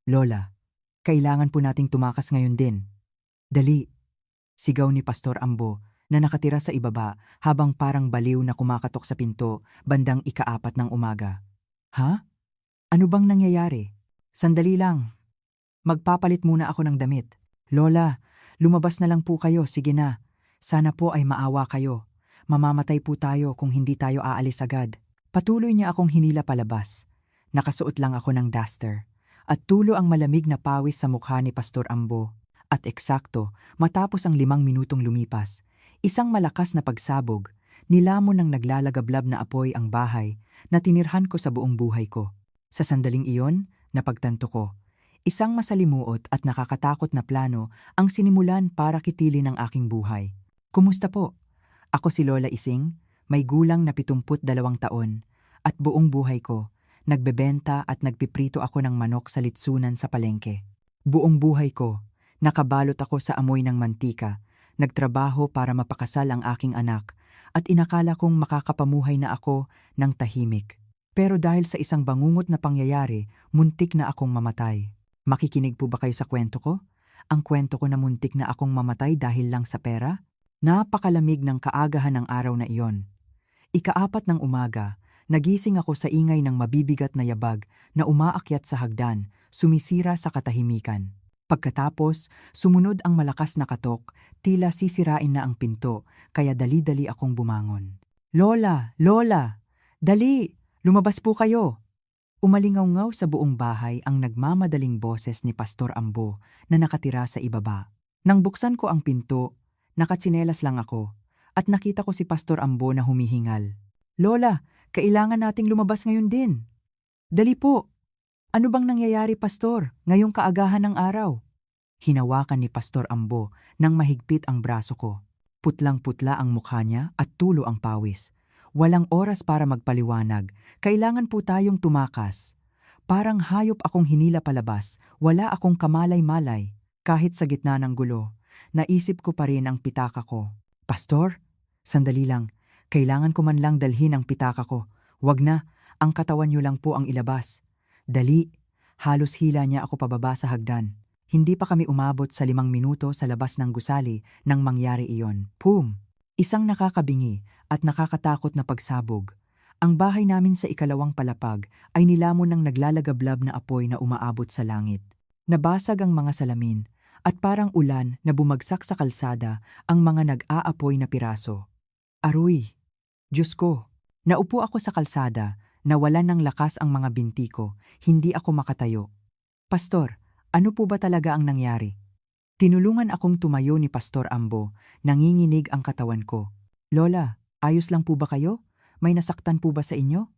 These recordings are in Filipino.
Lola, kailangan po nating tumakas ngayon din. Dali, sigaw ni Pastor Ambo na nakatira sa ibaba habang parang baliw na kumakatok sa pinto bandang ika-4 ng umaga. Ha? Ano bang nangyayari? Sandali lang. Magpapalit muna ako ng damit. Lola, lumabas na lang po kayo, sige na. Sana po ay maawa kayo. Mamamatay po tayo kung hindi tayo aalis agad. Patuloy niya akong hinila palabas. Nakasuot lang ako ng duster. At tulo ang malamig na pawis sa mukha ni Pastor Ambo. At eksakto, matapos ang 5 minutong lumipas, isang malakas na pagsabog, nilamon ng naglalagablab na apoy ang bahay na tinirhan ko sa buong buhay ko. Sa sandaling iyon, napagtanto ko, isang masalimuot at nakakatakot na plano ang sinimulan para kitilin ang aking buhay. Kumusta po? Ako si Lola Ising, may gulang na 72 taon, at buong buhay ko, nagbebenta at nagpiprito ako ng manok sa litsunan sa palengke. Buong buhay ko, nakabalot ako sa amoy ng mantika, nagtrabaho para mapakasal ang aking anak, at inakala kong makakapamuhay na ako ng tahimik. Pero dahil sa isang bangungot na pangyayari, muntik na akong mamatay. Makikinig po ba kayo sa kwento ko? Ang kwento ko na muntik na akong mamatay dahil lang sa pera? Napakalamig ng kaagahan ng araw na iyon. Ika-4 ng umaga, nagising ako sa ingay ng mabibigat na yabag na umaakyat sa hagdan, sumisira sa katahimikan. Pagkatapos, sumunod ang malakas na katok, tila sisirain na ang pinto, kaya dali-dali akong bumangon. Lola! Lola! Dali! Lumabas po kayo! Umalingaw-ngaw sa buong bahay ang nagmamadaling boses ni Pastor Ambo na nakatira sa ibaba. Nang buksan ko ang pinto, nakatsinelas lang ako at nakita ko si Pastor Ambo na humihingal. Lola, kailangan nating lumabas ngayon din. Dali po! Ano bang nangyayari, Pastor, ngayong kaagahan ng araw? Hinawakan ni Pastor Ambo nang mahigpit ang braso ko. Putlang-putla ang mukha niya at tulo ang pawis. Walang oras para magpaliwanag, kailangan po tayong tumakas. Parang hayop akong hinila palabas, wala akong kamalay-malay. Kahit sa gitna ng gulo, naisip ko pa rin ang pitaka ko. Pastor, sandali lang, kailangan ko man lang dalhin ang pitaka ko. Wag na, ang katawan niyo lang po ang ilabas. Dali, halos hila niya ako pababa sa hagdan. Hindi pa kami umabot sa 5 minuto sa labas ng gusali nang mangyari iyon. Pum! Isang nakakabingi at nakakatakot na pagsabog. Ang bahay namin sa ikalawang palapag ay nilamon ng naglalagablab na apoy na umaabot sa langit. Nabasag ang mga salamin at parang ulan na bumagsak sa kalsada ang mga nag-aapoy na piraso. Aroy! Diyos ko! Naupo ako sa kalsada, nawalan ng lakas ang mga binti ko, hindi ako makatayo. Pastor, ano po ba talaga ang nangyari? Tinulungan akong tumayo ni Pastor Ambo, nanginginig ang katawan ko. Lola, ayos lang po ba kayo? May nasaktan po ba sa inyo?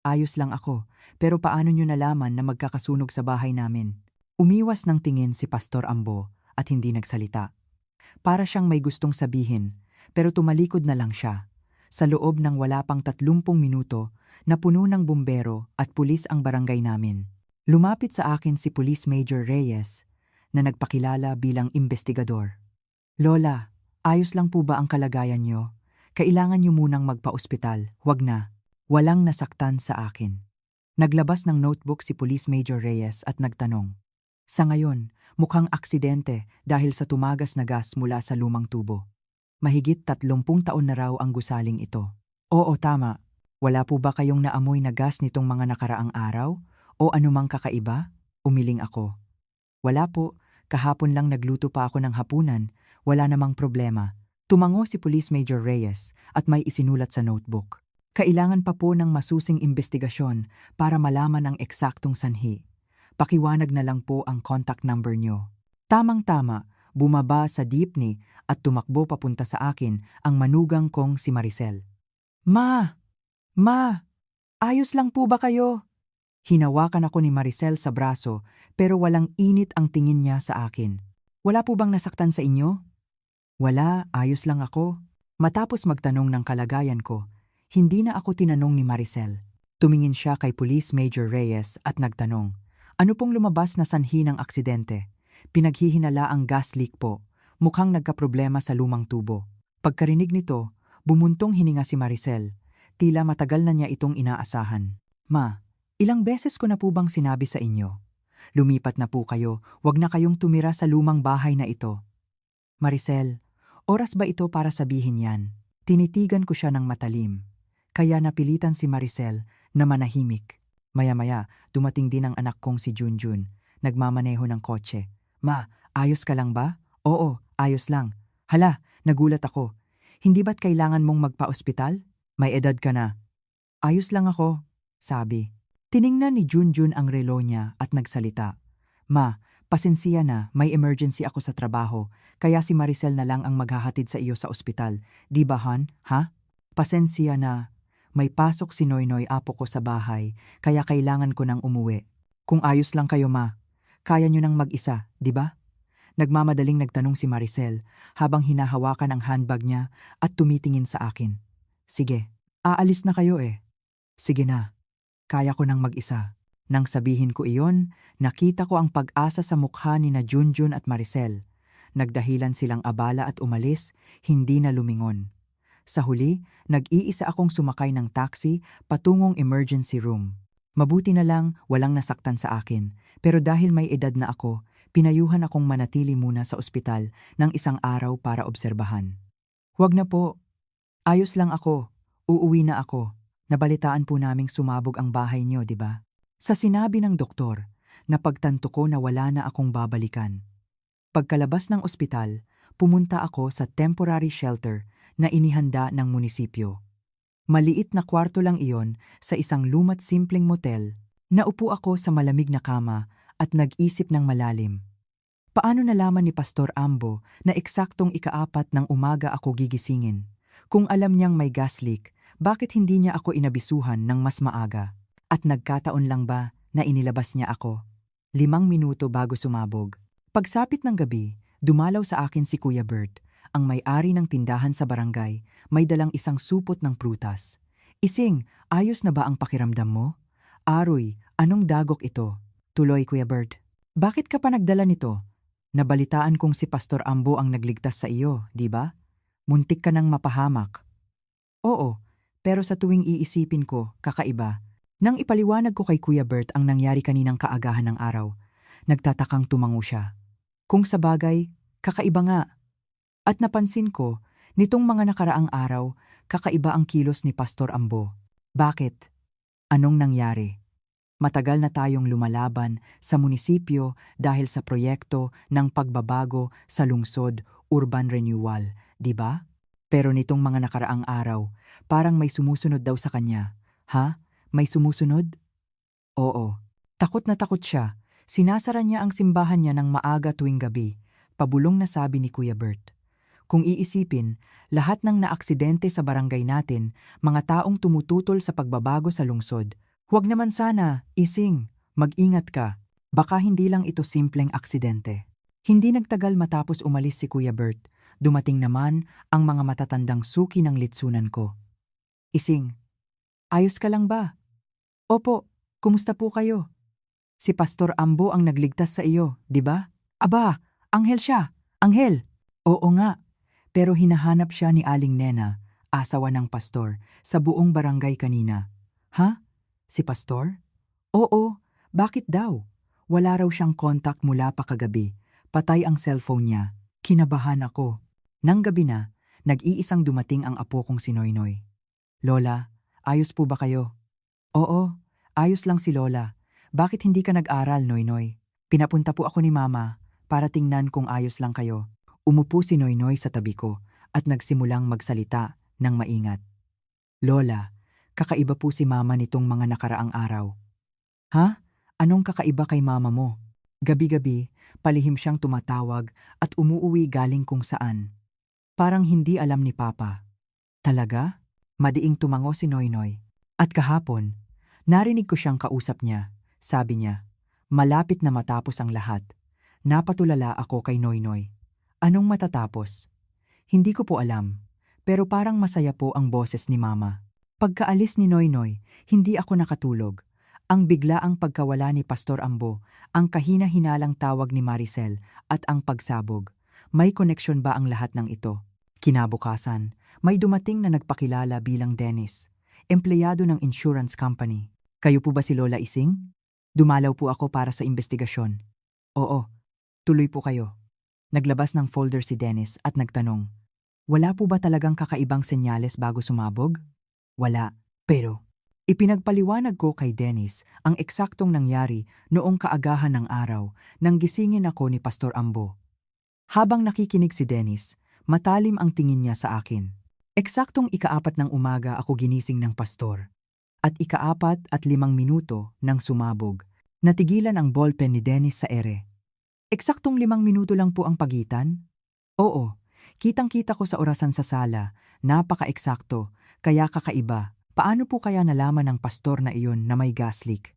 Ayos lang ako, pero paano nyo nalaman na magkakasunog sa bahay namin? Umiwas ng tingin si Pastor Ambo at hindi nagsalita. Para siyang may gustong sabihin, pero tumalikod na lang siya. Sa loob ng wala pang 30 minuto, napuno ng bumbero at pulis ang barangay namin. Lumapit sa akin si Police Major Reyes, na nagpakilala bilang investigador. Lola, ayos lang po ba ang kalagayan niyo? Kailangan niyo munang magpa-ospital, wag na. Walang nasaktan sa akin. Naglabas ng notebook si Police Major Reyes at nagtanong. Sa ngayon, mukhang aksidente dahil sa tumagas na gas mula sa lumang tubo. Mahigit 30 taon na raw ang gusaling ito. Oo, tama. Wala po ba kayong naamoy na gas nitong mga nakaraang araw? O anumang kakaiba? Umiling ako. Wala po. Kahapon lang nagluto pa ako ng hapunan, wala namang problema. Tumango si Police Major Reyes at may isinulat sa notebook. Kailangan pa po ng masusing investigasyon para malaman ang eksaktong sanhi. Pakiwanag na lang po ang contact number nyo. Tamang-tama, bumaba sa jeepney at tumakbo papunta sa akin ang manugang kong si Maricel. Ma! Ma! Ayos lang po ba kayo? Hinawakan ako ni Maricel sa braso pero walang init ang tingin niya sa akin. Wala po bang nasaktan sa inyo? Wala, ayos lang ako. Matapos magtanong ng kalagayan ko, hindi na ako tinanong ni Maricel. Tumingin siya kay Police Major Reyes at nagtanong, ano pong lumabas na sanhi ng aksidente? Pinaghihinala ang gas leak po. Mukhang nagkaproblema sa lumang tubo. Pagkarinig nito, bumuntong hininga si Maricel. Tila matagal na niya itong inaasahan. Ma, ilang beses ko na po bang sinabi sa inyo? lumipat na po kayo. Huwag na kayong tumira sa lumang bahay na ito. Maricel, oras ba ito para sabihin yan? Tinitigan ko siya ng matalim. Kaya napilitan si Maricel na manahimik. Maya-maya, dumating din ang anak kong si Junjun. Nagmamaneho ng kotse. Ma, ayos ka lang ba? Oo, ayos lang. Hala, nagulat ako. Hindi ba't kailangan mong magpa-ospital? May edad ka na. Ayos lang ako, sabi. Tiningnan ni Junjun ang relo niya at nagsalita. Ma, pasensya na, may emergency ako sa trabaho, kaya si Maricel na lang ang maghahatid sa iyo sa ospital. Di ba, Han? Ha? Pasensya na. May pasok si Noynoy apo ko sa bahay, kaya kailangan ko nang umuwi. Kung ayos lang kayo, ma, kaya nyo nang mag-isa, di ba? Nagmamadaling nagtanong si Maricel habang hinahawakan ang handbag niya at tumitingin sa akin. Sige, aalis na kayo eh. Sige na, kaya ko nang mag-isa. Nang sabihin ko iyon, nakita ko ang pag-asa sa mukha ni na Junjun at Maricel. Nagdahilan silang abala at umalis, hindi na lumingon. Sa huli, nag-iisa akong sumakay ng taxi patungong emergency room. Mabuti na lang walang nasaktan sa akin, pero dahil may edad na ako, pinayuhan akong manatili muna sa ospital ng isang araw para obserbahan. Huwag na po. Ayos lang ako. Uuwi na ako. Nabalitaan po naming sumabog ang bahay niyo, di ba? Sa sinabi ng doktor, napagtanto ko na wala na akong babalikan. Pagkalabas ng ospital, pumunta ako sa temporary shelter na inihanda ng munisipyo. Maliit na kwarto lang iyon sa isang lumat simpleng motel. Naupo ako sa malamig na kama at nag-isip ng malalim. Paano nalaman ni Pastor Ambo na eksaktong ika-4 ng umaga ako gigisingin? Kung alam niyang may gas leak, bakit hindi niya ako inabisuhan ng mas maaga? At nagkataon lang ba na inilabas niya ako? 5 minuto bago sumabog. Pagsapit ng gabi, dumalaw sa akin si Kuya Bert, ang may-ari ng tindahan sa barangay, may dalang isang supot ng prutas. Ising, ayos na ba ang pakiramdam mo? Aroy, anong dagok ito? Tuloy, Kuya Bert. Bakit ka pa nagdala nito? Nabalitaan kong si Pastor Ambo ang nagligtas sa iyo, di ba? Muntik ka nang mapahamak. Oo, pero sa tuwing iisipin ko, kakaiba. Nang ipaliwanag ko kay Kuya Bert ang nangyari kaninang kaagahan ng araw, nagtatakang tumango siya. Kung sa bagay, kakaiba nga. At napansin ko, nitong mga nakaraang araw, kakaiba ang kilos ni Pastor Ambo. Bakit? Anong nangyari? Matagal na tayong lumalaban sa munisipyo dahil sa proyekto ng pagbabago sa lungsod, urban renewal, di ba? Pero nitong mga nakaraang araw, parang may sumusunod daw sa kanya. Ha? May sumusunod? Oo. Takot na takot siya. Sinasara niya ang simbahan niya ng maaga tuwing gabi. Pabulong na sabi ni Kuya Bert. Kung iisipin, lahat ng naaksidente sa barangay natin, mga taong tumututol sa pagbabago sa lungsod. Huwag naman sana, Ising, mag-ingat ka. Baka hindi lang ito simpleng aksidente. Hindi nagtagal matapos umalis si Kuya Bert, dumating naman ang mga matatandang suki ng litsunan ko. Ising, ayos ka lang ba? Opo, kumusta po kayo? Si Pastor Ambo ang nagligtas sa iyo, di ba? Aba, anghel siya, anghel! Oo nga, pero hinahanap siya ni Aling Nena, asawa ng pastor, sa buong barangay kanina. Ha? Si Pastor? Oo, bakit daw? Wala raw siyang kontak mula pa kagabi. Patay ang cellphone niya. Kinabahan ako. Nang gabi na, nag-iisang dumating ang apo kong si Noynoy. Lola, ayos po ba kayo? Oo, ayos lang si Lola. Bakit hindi ka nag-aral, Noynoy? Pinapunta po ako ni Mama para tingnan kung ayos lang kayo. Umupo si Noynoy sa tabi ko at nagsimulang magsalita ng maingat. Lola, kakaiba po si Mama nitong mga nakaraang araw. Ha? Anong kakaiba kay Mama mo? Gabi-gabi, palihim siyang tumatawag at umuuwi galing kung saan. Parang hindi alam ni Papa. Talaga? Madiing tumango si Noynoy. At kahapon, narinig ko siyang kausap niya. Sabi niya, malapit na matapos ang lahat. Napatulala ako kay Noynoy. Anong matatapos? Hindi ko po alam, pero parang masaya po ang boses ni Mama. Pagkaalis ni Noynoy, hindi ako nakatulog. Ang biglaang pagkawala ni Pastor Ambo, ang kahina-hinalang tawag ni Maricel at ang pagsabog. May koneksyon ba ang lahat ng ito? Kinabukasan, may dumating na nagpakilala bilang Dennis, empleyado ng insurance company. Kayo po ba si Lola Ising? Dumalaw po ako para sa investigasyon. Oo, tuloy po kayo. Naglabas ng folder si Dennis at nagtanong, wala po ba talagang kakaibang senyales bago sumabog? Wala, pero ipinagpaliwanag ko kay Dennis ang eksaktong nangyari noong kaagahan ng araw nang gisingin ako ni Pastor Ambo. Habang nakikinig si Dennis, matalim ang tingin niya sa akin. Eksaktong 4 ng umaga ako ginising ng pastor. At 4:05 nang sumabog, natigilan ang ballpen ni Dennis sa ere. Eksaktong 5 minuto lang po ang pagitan? Oo, kitang-kita ko sa orasan sa sala, napaka-eksakto, kaya kakaiba. Paano po kaya nalaman ng pastor na iyon na may gas leak?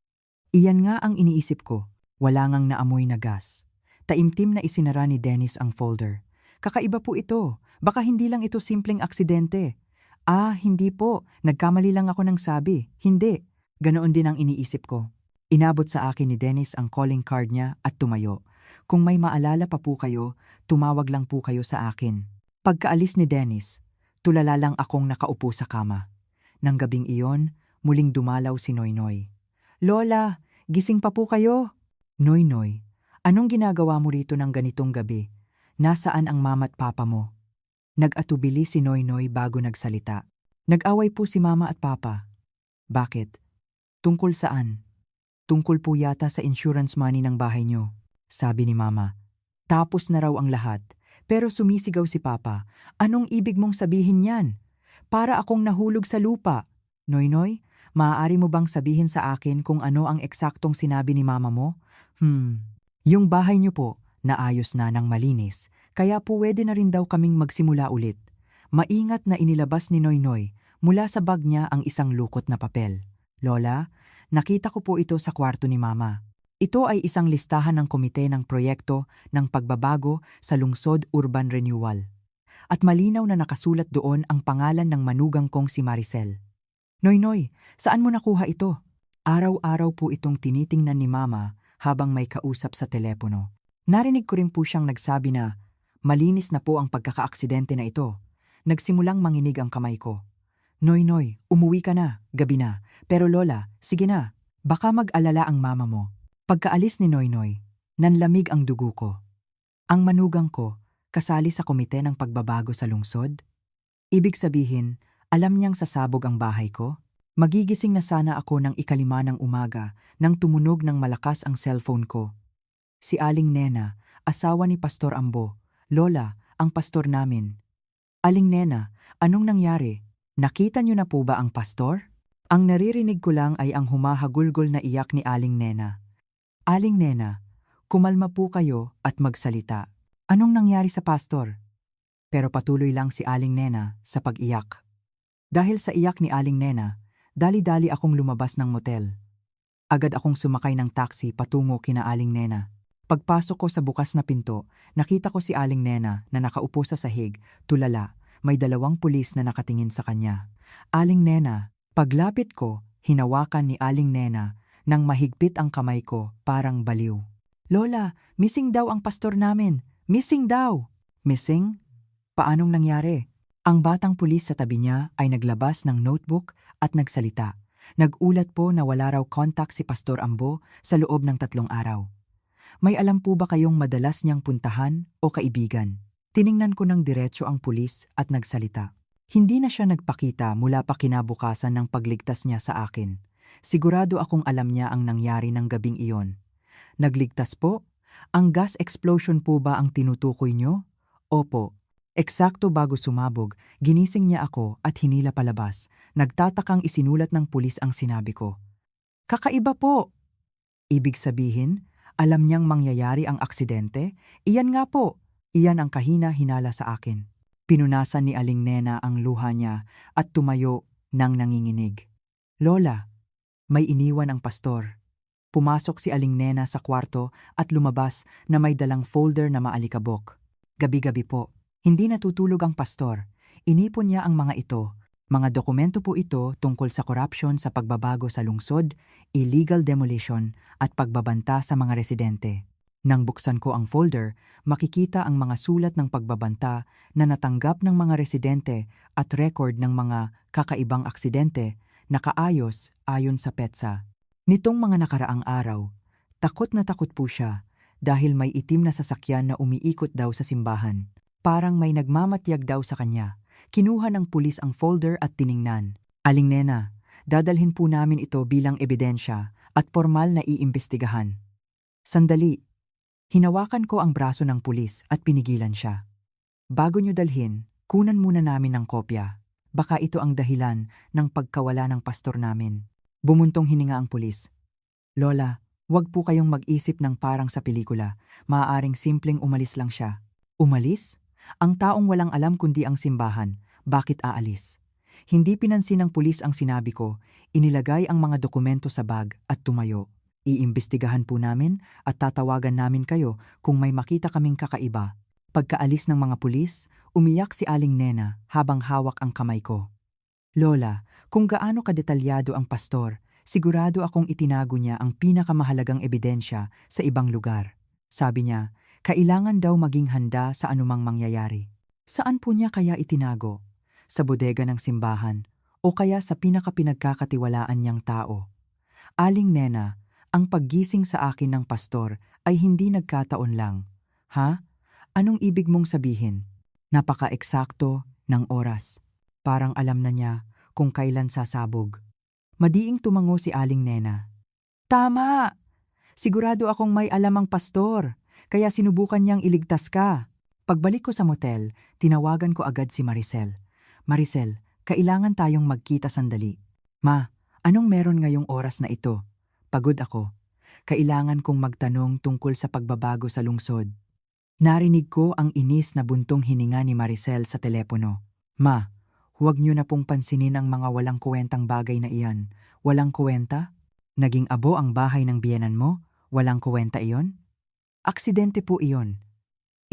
Iyan nga ang iniisip ko, wala ngang naamoy na gas. Taimtim na isinara ni Dennis ang folder. Kakaiba po ito, baka hindi lang ito simpleng aksidente. Hindi po, nagkamali lang ako ng sabi, hindi. Ganoon din ang iniisip ko. Inabot sa akin ni Dennis ang calling card niya at tumayo. Kung may maalala pa po kayo, tumawag lang po kayo sa akin. Pagkaalis ni Dennis, tulala lang akong nakaupo sa kama. Nang gabing iyon, muling dumalaw si Noynoy. Lola, gising pa po kayo? Noynoy, anong ginagawa mo rito ng ganitong gabi? Nasaan ang mama at papa mo? Nag-atubili si Noynoy bago nagsalita. Nag-away po si mama at papa. Bakit? Tungkol saan? Tungkol po yata sa insurance money ng bahay niyo, sabi ni mama. Tapos na raw ang lahat, pero sumisigaw si papa. Anong ibig mong sabihin niyan? Para akong nahulog sa lupa. Noynoy, maaari mo bang sabihin sa akin kung ano ang eksaktong sinabi ni mama mo? Yung bahay niyo po, naayos na ng malinis, kaya pwede na rin daw kaming magsimula ulit. Maingat na inilabas ni Noynoy mula sa bag niya ang isang lukot na papel. Lola, nakita ko po ito sa kwarto ni mama. Ito ay isang listahan ng komite ng proyekto ng pagbabago sa lungsod urban renewal. At malinaw na nakasulat doon ang pangalan ng manugang kong si Maricel. Noynoy, saan mo nakuha ito? Araw-araw po itong tinitingnan ni mama habang may kausap sa telepono. Narinig ko rin po siyang nagsabi na, malinis na po ang pagkakaaksidente na ito. Nagsimulang manginig ang kamay ko. Noynoy, umuwi ka na, gabi na. Pero Lola, sige na, baka mag-alala ang mama mo. Pagkaalis ni Noynoy, nanlamig ang dugo ko. Ang manugang ko, kasali sa komite ng pagbabago sa lungsod? Ibig sabihin, alam niyang sasabog ang bahay ko? Magigising na sana ako ng 5 ng umaga nang tumunog ng malakas ang cellphone ko. Si Aling Nena, asawa ni Pastor Ambo. Lola, ang pastor namin. Aling Nena, anong nangyari? Nakita niyo na po ba ang pastor? Ang naririnig ko lang ay ang humahagulgol na iyak ni Aling Nena. Aling Nena, kumalma po kayo at magsalita. Anong nangyari sa pastor? Pero patuloy lang si Aling Nena sa pag-iyak. Dahil sa iyak ni Aling Nena, dali-dali akong lumabas ng motel. Agad akong sumakay ng taxi patungo kina Aling Nena. Pagpasok ko sa bukas na pinto, nakita ko si Aling Nena na nakaupo sa sahig, tulala, may 2 pulis na nakatingin sa kanya. Aling Nena, paglapit ko, hinawakan ni Aling Nena nang mahigpit ang kamay ko, parang baliw. Lola, missing daw ang pastor namin. Missing daw! Missing? Paanong nangyari? Ang batang pulis sa tabi niya ay naglabas ng notebook at nagsalita. Nagulat po na wala raw contact si Pastor Ambo sa loob ng 3 araw. May alam po ba kayong madalas niyang puntahan o kaibigan? Tiningnan ko ng diretso ang pulis at nagsalita. Hindi na siya nagpakita mula pa kinabukasan ng pagligtas niya sa akin. Sigurado akong alam niya ang nangyari ng gabing iyon. Nagligtas po? Ang gas explosion po ba ang tinutukoy niyo? Opo. Eksakto bago sumabog, ginising niya ako at hinila palabas. Nagtatakang isinulat ng pulis ang sinabi ko. Kakaiba po! Ibig sabihin, alam niyang mangyayari ang aksidente? Iyan nga po! Iyan ang kahina-hinala sa akin. Pinunasan ni Aling Nena ang luha niya at tumayo nang nanginginig. Lola, may iniwan ang pastor. Pumasok si Aling Nena sa kwarto at lumabas na may dalang folder na maalikabok. Gabi-gabi po. Hindi natutulog ang pastor. Inipon niya ang mga ito. Mga dokumento po ito tungkol sa korupsyon sa pagbabago sa lungsod, illegal demolition at pagbabanta sa mga residente. Nang buksan ko ang folder, makikita ang mga sulat ng pagbabanta na natanggap ng mga residente at record ng mga kakaibang aksidente na kaayos ayon sa PETSA. Nitong mga nakaraang araw, takot na takot po siya dahil may itim na sasakyan na umiikot daw sa simbahan. Parang may nagmamatyag daw sa kanya. Kinuha ng pulis ang folder at tiningnan. Aling Nena, dadalhin po namin ito bilang ebidensya at formal na iimbestigahan. Sandali. Hinawakan ko ang braso ng pulis at pinigilan siya. Bago niyo dalhin, kunan muna namin ng kopya. Baka ito ang dahilan ng pagkawala ng pastor namin. Bumuntong hininga ang pulis. Lola, wag po kayong mag-isip ng parang sa pelikula. Maaaring simpleng umalis lang siya. Umalis? Ang taong walang alam kundi ang simbahan. Bakit aalis? Hindi pinansin ng pulis ang sinabi ko. Inilagay ang mga dokumento sa bag at tumayo. Iimbestigahan po namin at tatawagan namin kayo kung may makita kaming kakaiba. Pagkaalis ng mga pulis, umiyak si Aling Nena habang hawak ang kamay ko. Lola, kung gaano kadetalyado ang pastor, sigurado akong itinago niya ang pinakamahalagang ebidensya sa ibang lugar. Sabi niya, kailangan daw maging handa sa anumang mangyayari. Saan po niya kaya itinago? Sa bodega ng simbahan o kaya sa pinakapinagkakatiwalaan niyang tao? Aling Nena, ang paggising sa akin ng pastor ay hindi nagkataon lang. Ha? Anong ibig mong sabihin? Napaka-eksakto ng oras. Parang alam na niya kung kailan sasabog. Madiing tumango si Aling Nena. Tama! Sigurado akong may alam ang pastor, kaya sinubukan niyang iligtas ka. Pagbalik ko sa motel, tinawagan ko agad si Maricel. Maricel, kailangan tayong magkita sandali. Ma, anong meron ngayong oras na ito? Pagod ako. Kailangan kong magtanong tungkol sa pagbabago sa lungsod. Narinig ko ang inis na buntong hininga ni Maricel sa telepono. Ma, huwag niyo na pong pansinin ang mga walang kuwentang bagay na iyan. Walang kuwenta? Naging abo ang bahay ng biyenan mo? Walang kuwenta iyon? Aksidente po iyon.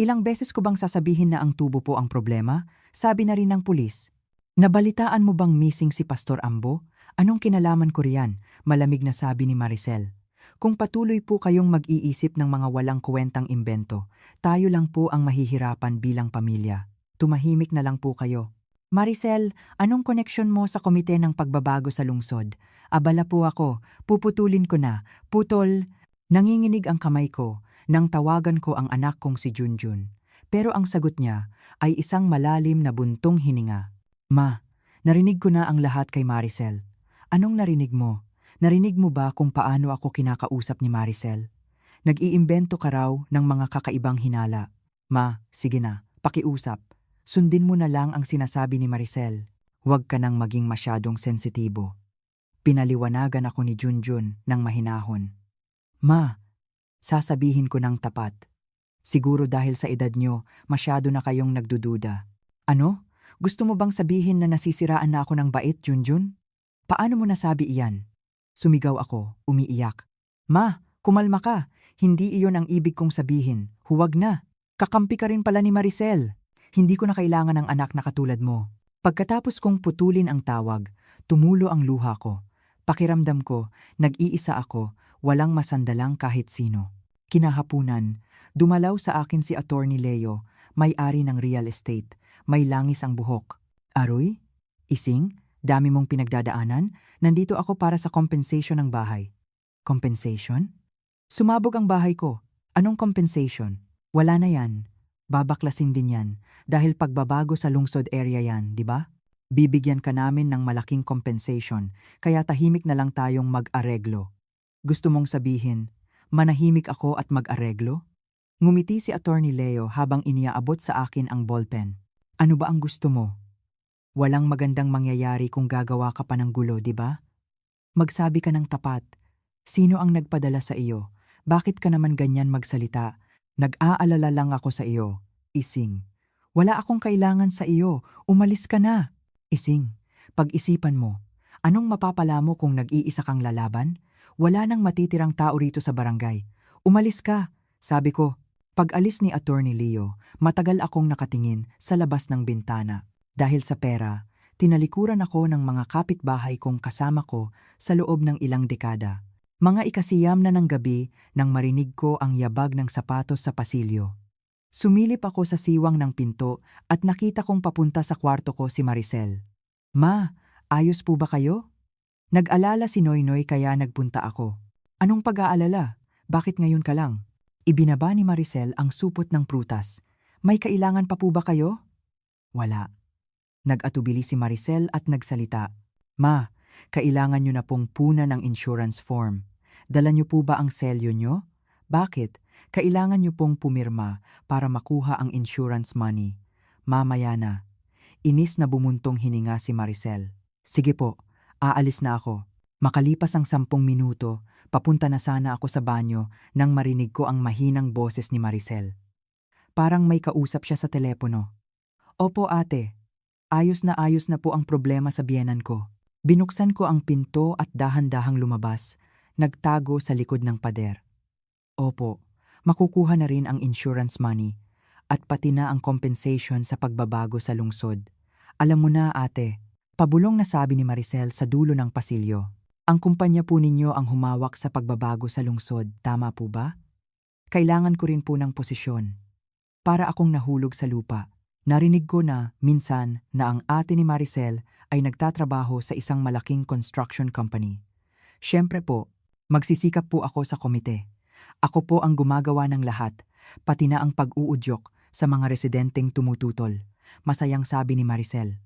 Ilang beses ko bang sasabihin na ang tubo po ang problema? Sabi na rin ng pulis. Nabalitaan mo bang missing si Pastor Ambo? Anong kinalaman ko riyan? Malamig na sabi ni Maricel. Kung patuloy po kayong mag-iisip ng mga walang kuwentang imbento, tayo lang po ang mahihirapan bilang pamilya. Tumahimik na lang po kayo. Maricel, anong koneksyon mo sa komite ng pagbabago sa lungsod? Abala po ako, puputulin ko na. Putol. Nanginginig ang kamay ko nang tawagan ko ang anak kong si Junjun. Pero ang sagot niya ay isang malalim na buntong hininga. Ma, narinig ko na ang lahat kay Maricel. Anong narinig mo? Narinig mo ba kung paano ako kinakausap ni Maricel? Nag-iimbento ka raw ng mga kakaibang hinala. Ma, sige na, pakiusap. Sundin mo na lang ang sinasabi ni Maricel. Huwag ka nang maging masyadong sensitibo. Pinaliwanagan ako ni Junjun ng mahinahon. Ma, sasabihin ko ng tapat. Siguro dahil sa edad nyo, masyado na kayong nagdududa. Ano? Gusto mo bang sabihin na nasisiraan na ako ng bait, Junjun? Paano mo nasabi iyan? Sumigaw ako, umiiyak. Ma, kumalma ka. Hindi iyon ang ibig kong sabihin. Huwag na. Kakampi ka rin pala ni Maricel. Hindi ko na kailangan ng anak na katulad mo. Pagkatapos kong putulin ang tawag, tumulo ang luha ko. Pakiramdam ko, nag-iisa ako, walang masandalang kahit sino. Kinahapunan, dumalaw sa akin si Attorney Leo, may-ari ng real estate. May langis ang buhok. Aroy? Ising? Dami mong pinagdadaanan? Nandito ako para sa compensation ng bahay. Compensation? Sumabog ang bahay ko. Anong compensation? Wala na yan. Babaklasin din yan. Dahil pagbabago sa lungsod area yan, di ba? Bibigyan ka namin ng malaking compensation, kaya tahimik na lang tayong mag-areglo. Gusto mong sabihin, manahimik ako at mag-areglo? Ngumiti si Attorney Leo habang iniaabot sa akin ang ballpen. Ano ba ang gusto mo? Walang magandang mangyayari kung gagawa ka pa ng gulo, di ba? Magsabi ka ng tapat. Sino ang nagpadala sa iyo? Bakit ka naman ganyan magsalita? Nag-aalala lang ako sa iyo. Ising. Wala akong kailangan sa iyo. Umalis ka na. Ising. Pag-isipan mo. Anong mapapala mo kung nag-iisa kang lalaban? Wala nang matitirang tao rito sa barangay. Umalis ka. Sabi ko. Pag-alis ni Attorney Leo, matagal akong nakatingin sa labas ng bintana. Dahil sa pera, tinalikuran ako ng mga kapitbahay kong kasama ko sa loob ng ilang dekada. Mga ikasiyam na ng gabi nang marinig ko ang yabag ng sapatos sa pasilyo. Sumilip ako sa siwang ng pinto at nakita kong papunta sa kwarto ko si Maricel. Ma, ayos po ba kayo? Nag-alala si Noynoy kaya nagpunta ako. Anong pag-aalala? Bakit ngayon ka lang? Ibinaba ni Maricel ang supot ng prutas. May kailangan pa po ba kayo? Wala. Nag-atubili si Maricel at nagsalita. Ma, kailangan nyo na pong punan ng insurance form. Dala nyo po ba ang selyo nyo? Bakit? Kailangan nyo pong pumirma para makuha ang insurance money. Mamaya na. Inis na bumuntong hininga si Maricel. Sige po, aalis na ako. Makalipas ang 10 minuto, papunta na sana ako sa banyo nang marinig ko ang mahinang boses ni Maricel. Parang may kausap siya sa telepono. Opo ate, ayos na po ang problema sa biyenan ko. Binuksan ko ang pinto at dahan-dahang lumabas, nagtago sa likod ng pader. Opo, makukuha na rin ang insurance money at pati na ang compensation sa pagbabago sa lungsod. Alam mo na ate, pabulong na sabi ni Maricel sa dulo ng pasilyo. Ang kumpanya po ninyo ang humawak sa pagbabago sa lungsod, tama po ba? Kailangan ko rin po ng posisyon. Para akong nahulog sa lupa. Narinig ko na, minsan, na ang ate ni Maricel ay nagtatrabaho sa isang malaking construction company. Siyempre po, magsisikap po ako sa komite. Ako po ang gumagawa ng lahat, pati na ang pag-uudyok sa mga residenteng tumututol. Masayang sabi ni Maricel.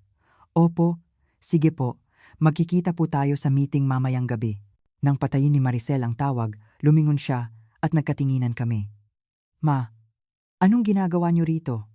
Opo, sige po, magkikita po tayo sa meeting mamayang gabi. Nang patayin ni Maricel ang tawag, lumingon siya at nagkatinginan kami. Ma, anong ginagawa niyo rito?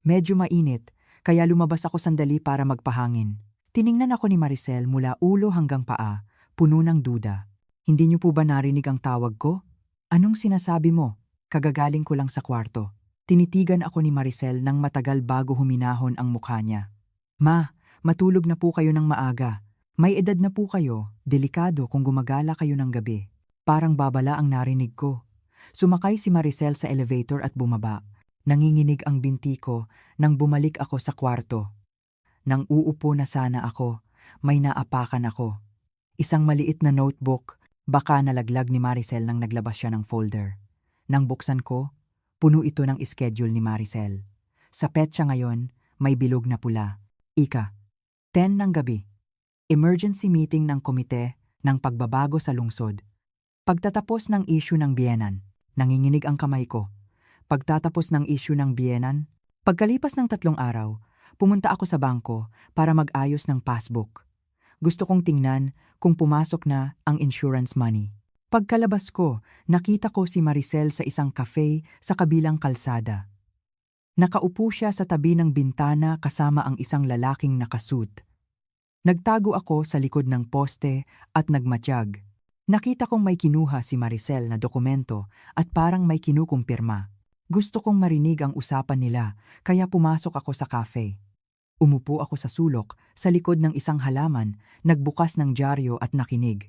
Medyo mainit, kaya lumabas ako sandali para magpahangin. Tiningnan ako ni Maricel mula ulo hanggang paa, puno ng duda. Hindi niyo po ba narinig ang tawag ko? Anong sinasabi mo? Kagagaling ko lang sa kwarto. Tinitigan ako ni Maricel nang matagal bago huminahon ang mukha niya. Ma, matulog na po kayo ng maaga. May edad na po kayo, delikado kung gumagala kayo ng gabi. Parang babala ang narinig ko. Sumakay si Maricel sa elevator at bumaba. Nanginginig ang binti ko nang bumalik ako sa kwarto. Nang uupo na sana ako, may naapakan ako. Isang maliit na notebook, baka nalaglag ni Maricel nang naglabas siya ng folder. Nang buksan ko, puno ito ng schedule ni Maricel. Sa petsa ngayon, may bilog na pula. Ika, 10 ng gabi. Emergency meeting ng komite ng pagbabago sa lungsod. Pagtatapos ng issue ng biyenan, nanginginig ang kamay ko. Pagtatapos ng issue ng biyenan, pagkalipas ng 3 araw, pumunta ako sa bangko para mag-ayos ng passbook. Gusto kong tingnan kung pumasok na ang insurance money. Pagkalabas ko, nakita ko si Maricel sa isang cafe sa kabilang kalsada. Nakaupo siya sa tabi ng bintana kasama ang isang lalaking nakasuit. Nagtago ako sa likod ng poste at nagmatyag. Nakita kong may kinuha si Maricel na dokumento at parang may kinukumpirma. Gusto kong marinig ang usapan nila, kaya pumasok ako sa cafe. Umupo ako sa sulok, sa likod ng isang halaman, nagbukas ng dyaryo at nakinig.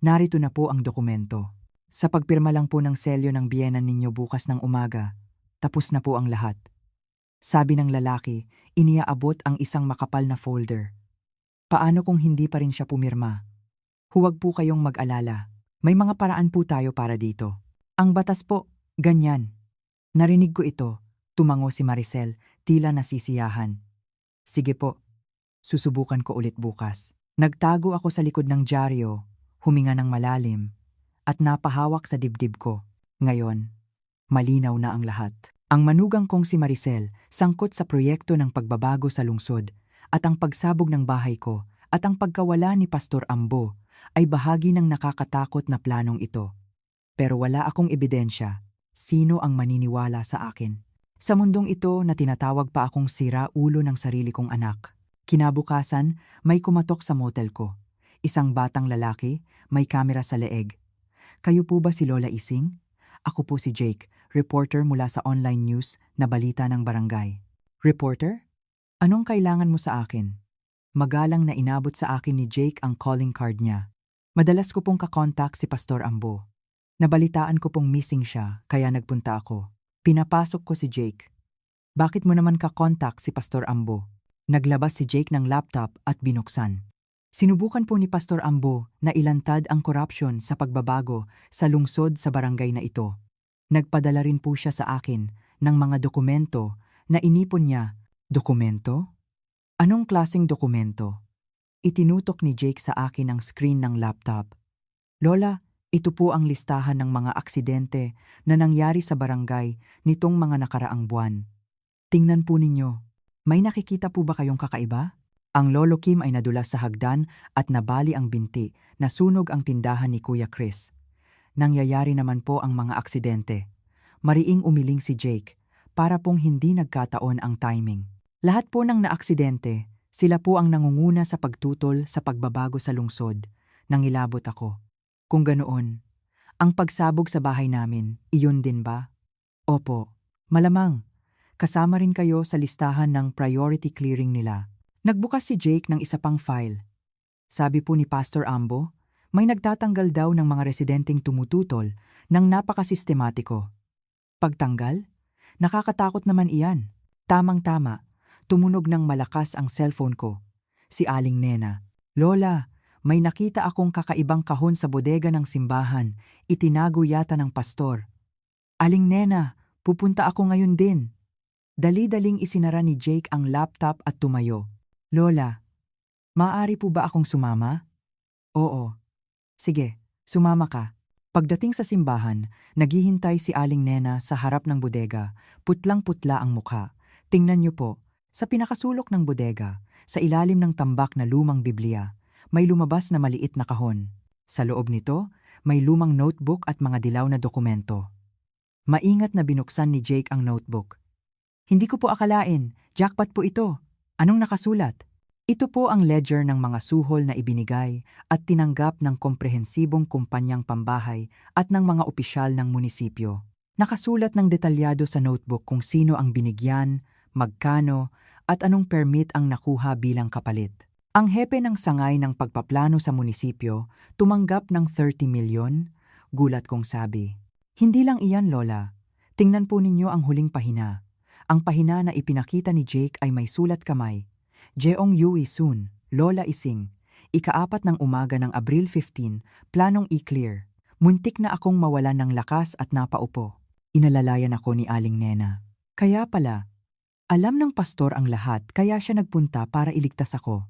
Narito na po ang dokumento. Sa pagpirma lang po ng selyo ng biyenan ninyo bukas ng umaga, tapos na po ang lahat. Sabi ng lalaki, iniaabot ang isang makapal na folder. Paano kung hindi pa rin siya pumirma? Huwag po kayong mag-alala. May mga paraan po tayo para dito. Ang batas po, ganyan. Narinig ko ito, tumango si Maricel, tila nasisiyahan. Sige po, susubukan ko ulit bukas. Nagtago ako sa likod ng dyaryo, huminga ng malalim, at napahawak sa dibdib ko. Ngayon, malinaw na ang lahat. Ang manugang kong si Maricel, sangkot sa proyekto ng pagbabago sa lungsod, at ang pagsabog ng bahay ko, at ang pagkawala ni Pastor Ambo, ay bahagi ng nakakatakot na planong ito. Pero wala akong ebidensya. Sino ang maniniwala sa akin? Sa mundong ito na tinatawag pa akong sira-ulo ng sarili kong anak. Kinabukasan, may kumatok sa motel ko. Isang batang lalaki, may kamera sa leeg. Kayo po ba si Lola Ising? Ako po si Jake, reporter mula sa online news na balita ng barangay. Reporter? Anong kailangan mo sa akin? Magalang na inabot sa akin ni Jake ang calling card niya. Madalas ko pong kakontak si Pastor Ambo. Nabalitaan ko pong missing siya, kaya nagpunta ako. Pinapasok ko si Jake. Bakit mo naman kakontak si Pastor Ambo? Naglabas si Jake ng laptop at binuksan. Sinubukan po ni Pastor Ambo na ilantad ang korupsyon sa pagbabago sa lungsod sa barangay na ito. Nagpadala rin po siya sa akin ng mga dokumento na inipon niya. Dokumento? Anong klaseng dokumento? Itinutok ni Jake sa akin ang screen ng laptop. Lola, ito po ang listahan ng mga aksidente na nangyari sa barangay nitong mga nakaraang buwan. Tingnan po ninyo. May nakikita po ba kayong kakaiba? Ang Lolo Kim ay nadulas sa hagdan at nabali ang binti, nasunog ang tindahan ni Kuya Chris. Nangyayari naman po ang mga aksidente. Mariing umiling si Jake, para pong hindi nagkataon ang timing. Lahat po ng naaksidente, sila po ang nangunguna sa pagtutol sa pagbabago sa lungsod. Nangilabot ako. Kung ganoon, ang pagsabog sa bahay namin, iyon din ba? Opo, malamang. Kasama rin kayo sa listahan ng priority clearing nila. Nagbukas si Jake ng isa pang file. Sabi po ni Pastor Ambo, may nagtatanggal daw ng mga residenteng tumututol ng napakasistematiko. Pagtanggal? Nakakatakot naman iyan. Tamang-tama, tumunog ng malakas ang cellphone ko. Si Aling Nena. Lola, may nakita akong kakaibang kahon sa bodega ng simbahan. Itinago yata ng pastor. Aling Nena, pupunta ako ngayon din. Dali-daling isinara ni Jake ang laptop at tumayo. Lola, maaari po ba akong sumama? Oo. Sige, sumama ka. Pagdating sa simbahan, naghihintay si Aling Nena sa harap ng bodega. Putlang-putla ang mukha. Tingnan niyo po, sa pinakasulok ng bodega, sa ilalim ng tambak na lumang Biblia, may lumabas na maliit na kahon. Sa loob nito, may lumang notebook at mga dilaw na dokumento. Maingat na binuksan ni Jake ang notebook. Hindi ko po akalain, jackpot po ito. Anong nakasulat? Ito po ang ledger ng mga suhol na ibinigay at tinanggap ng komprehensibong kumpanyang pambahay at ng mga opisyal ng munisipyo. Nakasulat ng detalyado sa notebook kung sino ang binigyan, magkano, at anong permit ang nakuha bilang kapalit. Ang hepe ng sangay ng pagpaplano sa munisipyo tumanggap ng 30 milyon, gulat kong sabi. Hindi lang iyan, Lola. Tingnan po ninyo ang huling pahina. Ang pahina na ipinakita ni Jake ay may sulat kamay. Jeong Yui Sun, Lola Ising, ika-4 ng umaga ng Abril 15, planong i-clear. Muntik na akong mawalan ng lakas at napaupo. Inalalayan ako ni Aling Nena. Kaya pala, alam ng pastor ang lahat kaya siya nagpunta para iligtas ako.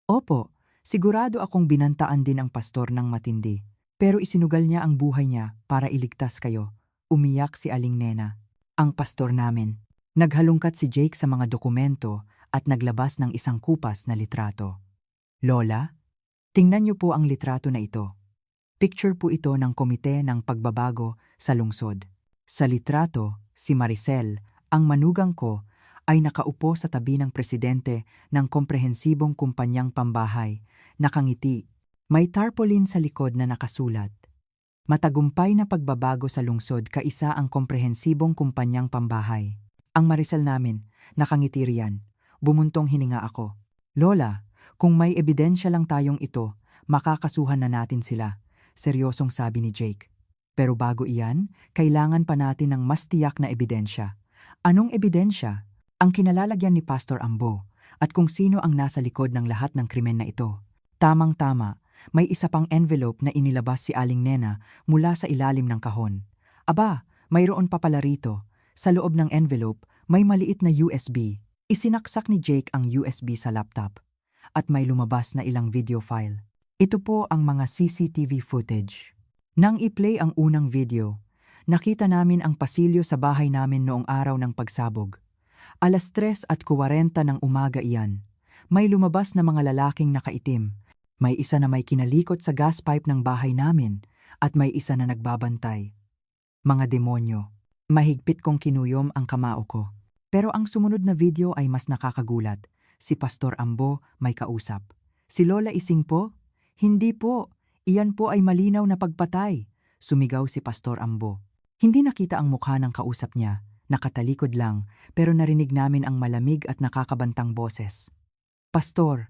Opo, sigurado akong binantaan din ang pastor ng matindi. Pero isinugal niya ang buhay niya para iligtas kayo. Umiyak si Aling Nena. Ang pastor namin. Naghalungkat si Jake sa mga dokumento at naglabas ng isang kupas na litrato. Lola, tingnan niyo po ang litrato na ito. Picture po ito ng komite ng pagbabago sa lungsod. Sa litrato, si Maricel, ang manugang ko, ay nakaupo sa tabi ng presidente ng komprehensibong kumpanyang pambahay, nakangiti. May tarpaulin sa likod na nakasulat. Matagumpay na pagbabago sa lungsod kaisa ang komprehensibong kumpanyang pambahay. Ang Maricel namin, nakangiti riyan. Bumuntong hininga ako. Lola, kung may ebidensya lang tayong ito, makakasuhan na natin sila. Seryosong sabi ni Jake. Pero bago iyan, kailangan pa natin ng mas tiyak na ebidensya. Anong ebidensya? Ang kinalalagyan ni Pastor Ambo at kung sino ang nasa likod ng lahat ng krimen na ito. Tamang-tama, may isa pang envelope na inilabas si Aling Nena mula sa ilalim ng kahon. Aba, mayroon pa pala rito. Sa loob ng envelope, may maliit na USB. Isinaksak ni Jake ang USB sa laptop. At may lumabas na ilang video file. Ito po ang mga CCTV footage. Nang i-play ang unang video, nakita namin ang pasilyo sa bahay namin noong araw ng pagsabog. 3:40 ng umaga iyan. May lumabas na mga lalaking nakaitim. May isa na may kinalikot sa gas pipe ng bahay namin at may isa na nagbabantay. Mga demonyo. Mahigpit kong kinuyom ang kamao ko. Pero ang sumunod na video ay mas nakakagulat. Si Pastor Ambo may kausap. Si Lola Ising po? Hindi po. Iyan po ay malinaw na pagpatay. Sumigaw si Pastor Ambo. Hindi nakita ang mukha ng kausap niya. Nakatalikod lang, pero narinig namin ang malamig at nakakabantang boses. Pastor,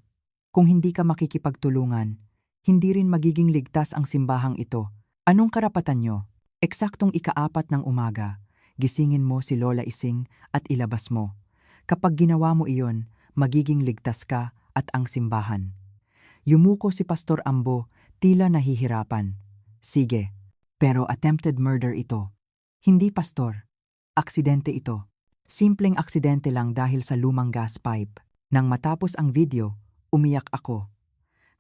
kung hindi ka makikipagtulungan, hindi rin magiging ligtas ang simbahang ito. Anong karapatan nyo? Eksaktong 4 ng umaga. Gisingin mo si Lola Ising at ilabas mo. Kapag ginawa mo iyon, magiging ligtas ka at ang simbahan. Yumuko si Pastor Ambo, tila nahihirapan. Sige, pero attempted murder ito. Hindi, Pastor. Aksidente ito. Simpleng aksidente lang dahil sa lumang gas pipe. Nang matapos ang video, umiyak ako.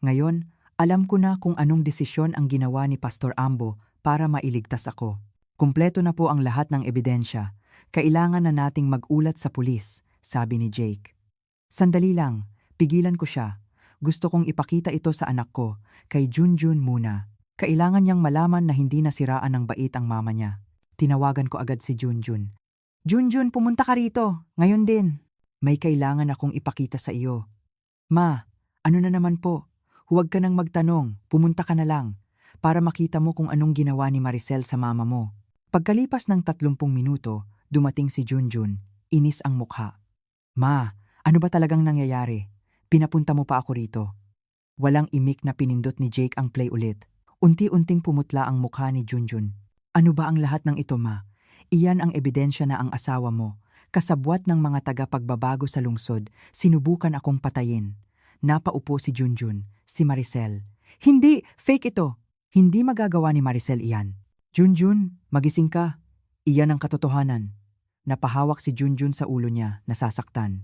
Ngayon, alam ko na kung anong desisyon ang ginawa ni Pastor Ambo para mailigtas ako. Kumpleto na po ang lahat ng ebidensya. Kailangan na nating mag-ulat sa pulis, sabi ni Jake. Sandali lang, pigilan ko siya. Gusto kong ipakita ito sa anak ko, kay Junjun muna. Kailangan niyang malaman na hindi nasiraan ng bait ang mama niya. Tinawagan ko agad si Junjun. Junjun, pumunta ka rito. Ngayon din. May kailangan akong ipakita sa iyo. Ma, ano na naman po? Huwag ka nang magtanong, pumunta ka na lang. Para makita mo kung anong ginawa ni Maricel sa mama mo. Pagkalipas ng 30 minuto, dumating si Junjun. Inis ang mukha. Ma, ano ba talagang nangyayari? Pinapunta mo pa ako rito. Walang imik na pinindot ni Jake ang play ulit. Unti-unting pumutla ang mukha ni Junjun. Ano ba ang lahat ng ito, ma? Iyan ang ebidensya na ang asawa mo. Kasabwat ng mga taga-pagbabago sa lungsod, sinubukan akong patayin. Napaupo si Junjun, si Maricel. Hindi! Fake ito! Hindi magagawa ni Maricel iyan. Junjun, magising ka. Iyan ang katotohanan. Napahawak si Junjun sa ulo niya, nasasaktan.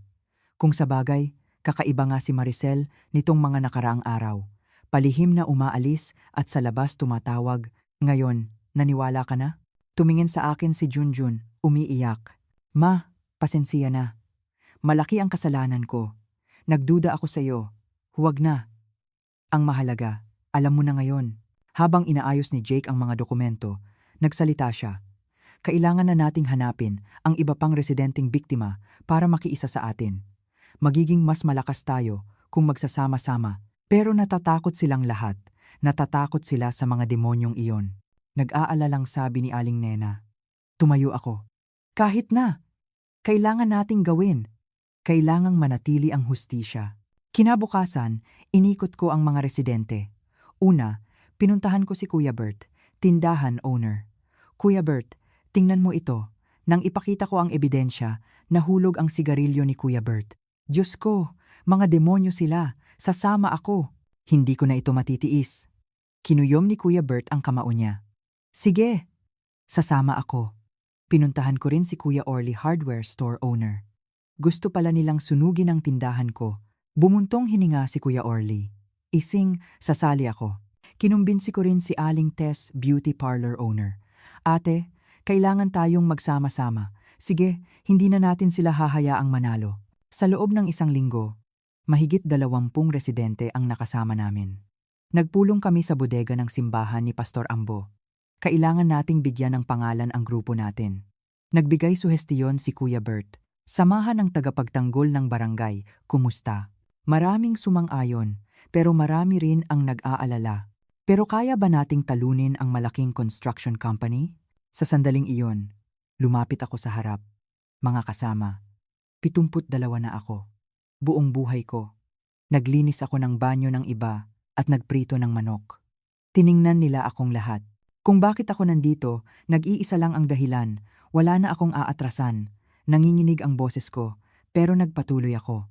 Kung sa bagay, kakaiba nga si Maricel nitong mga nakaraang araw. Palihim na umaalis at sa labas tumatawag. Ngayon, naniwala ka na? Tumingin sa akin si Junjun, umiiyak. Ma, pasensya na. Malaki ang kasalanan ko. Nagduda ako sa iyo. Huwag na. Ang mahalaga, alam mo na ngayon. Habang inaayos ni Jake ang mga dokumento, nagsalita siya. Kailangan na nating hanapin ang iba pang residenteng biktima para makiisa sa atin. Magiging mas malakas tayo kung magsasama-sama, pero natatakot silang lahat. Natatakot sila sa mga demonyong iyon. Nag-aalalang sabi ni Aling Nena. Tumayo ako. Kahit na. Kailangan nating gawin. Kailangang manatili ang hustisya. Kinabukasan, inikot ko ang mga residente. Una, pinuntahan ko si Kuya Bert, tindahan owner. Kuya Bert, tingnan mo ito. Nang ipakita ko ang ebidensya, nahulog ang sigarilyo ni Kuya Bert. Diyos ko, mga demonyo sila. Sasama ako. Hindi ko na ito matitiis. Kinuyom ni Kuya Bert ang kamao niya. Sige, sasama ako. Pinuntahan ko rin si Kuya Orly hardware store owner. Gusto pala nilang sunugin ang tindahan ko. Bumuntong hininga si Kuya Orly. Ising, sasali ako. Kinumbinsi ko rin si Aling Tess beauty parlor owner. Ate, kailangan tayong magsama-sama. Sige, hindi na natin sila hahayaang manalo. Sa loob ng 1 linggo, mahigit 20 residente ang nakasama namin. Nagpulong kami sa bodega ng simbahan ni Pastor Ambo. Kailangan nating bigyan ng pangalan ang grupo natin. Nagbigay suhestiyon si Kuya Bert. Samahan ng tagapagtanggol ng barangay, kumusta? Maraming sumang-ayon, pero marami rin ang nag-aalala. Pero kaya ba nating talunin ang malaking construction company? Sa sandaling iyon, lumapit ako sa harap. Mga kasama, 72 na ako. Buong buhay ko. Naglinis ako ng banyo ng iba at nagprito ng manok. Tiningnan nila akong lahat. Kung bakit ako nandito, nag-iisa lang ang dahilan. Wala na akong aatrasan. Nanginginig ang boses ko, pero nagpatuloy ako.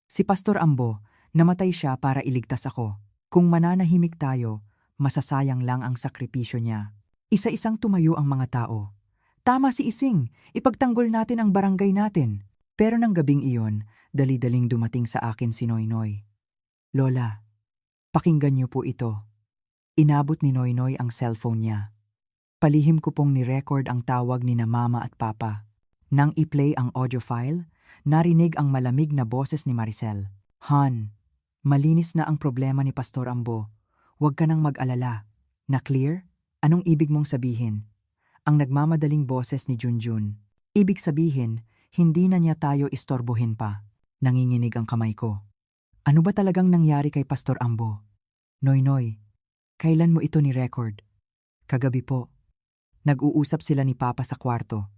Si Pastor Ambo, namatay siya para iligtas ako. Kung mananahimik tayo, masasayang lang ang sakripisyo niya. Isa-isang tumayo ang mga tao. Tama si Ising, ipagtanggol natin ang barangay natin. Pero nang gabing iyon, dali-daling dumating sa akin si Noynoy. Lola, pakinggan niyo po ito. Inabot ni Noynoy ang cellphone niya. Palihim ko pong ni-record ang tawag ni na Mama at Papa. Nang i-play ang audio file, narinig ang malamig na boses ni Maricel. Han, malinis na ang problema ni Pastor Ambo. Huwag ka nang mag-alala. Na-clear? Anong ibig mong sabihin? Ang nagmamadaling boses ni Junjun. Ibig sabihin, hindi na niya tayo istorbohin pa. Nanginginig ang kamay ko. Ano ba talagang nangyari kay Pastor Ambo? Noynoy, kailan mo ito ni-record? Kagabi po. Nag-uusap sila ni Papa sa kwarto.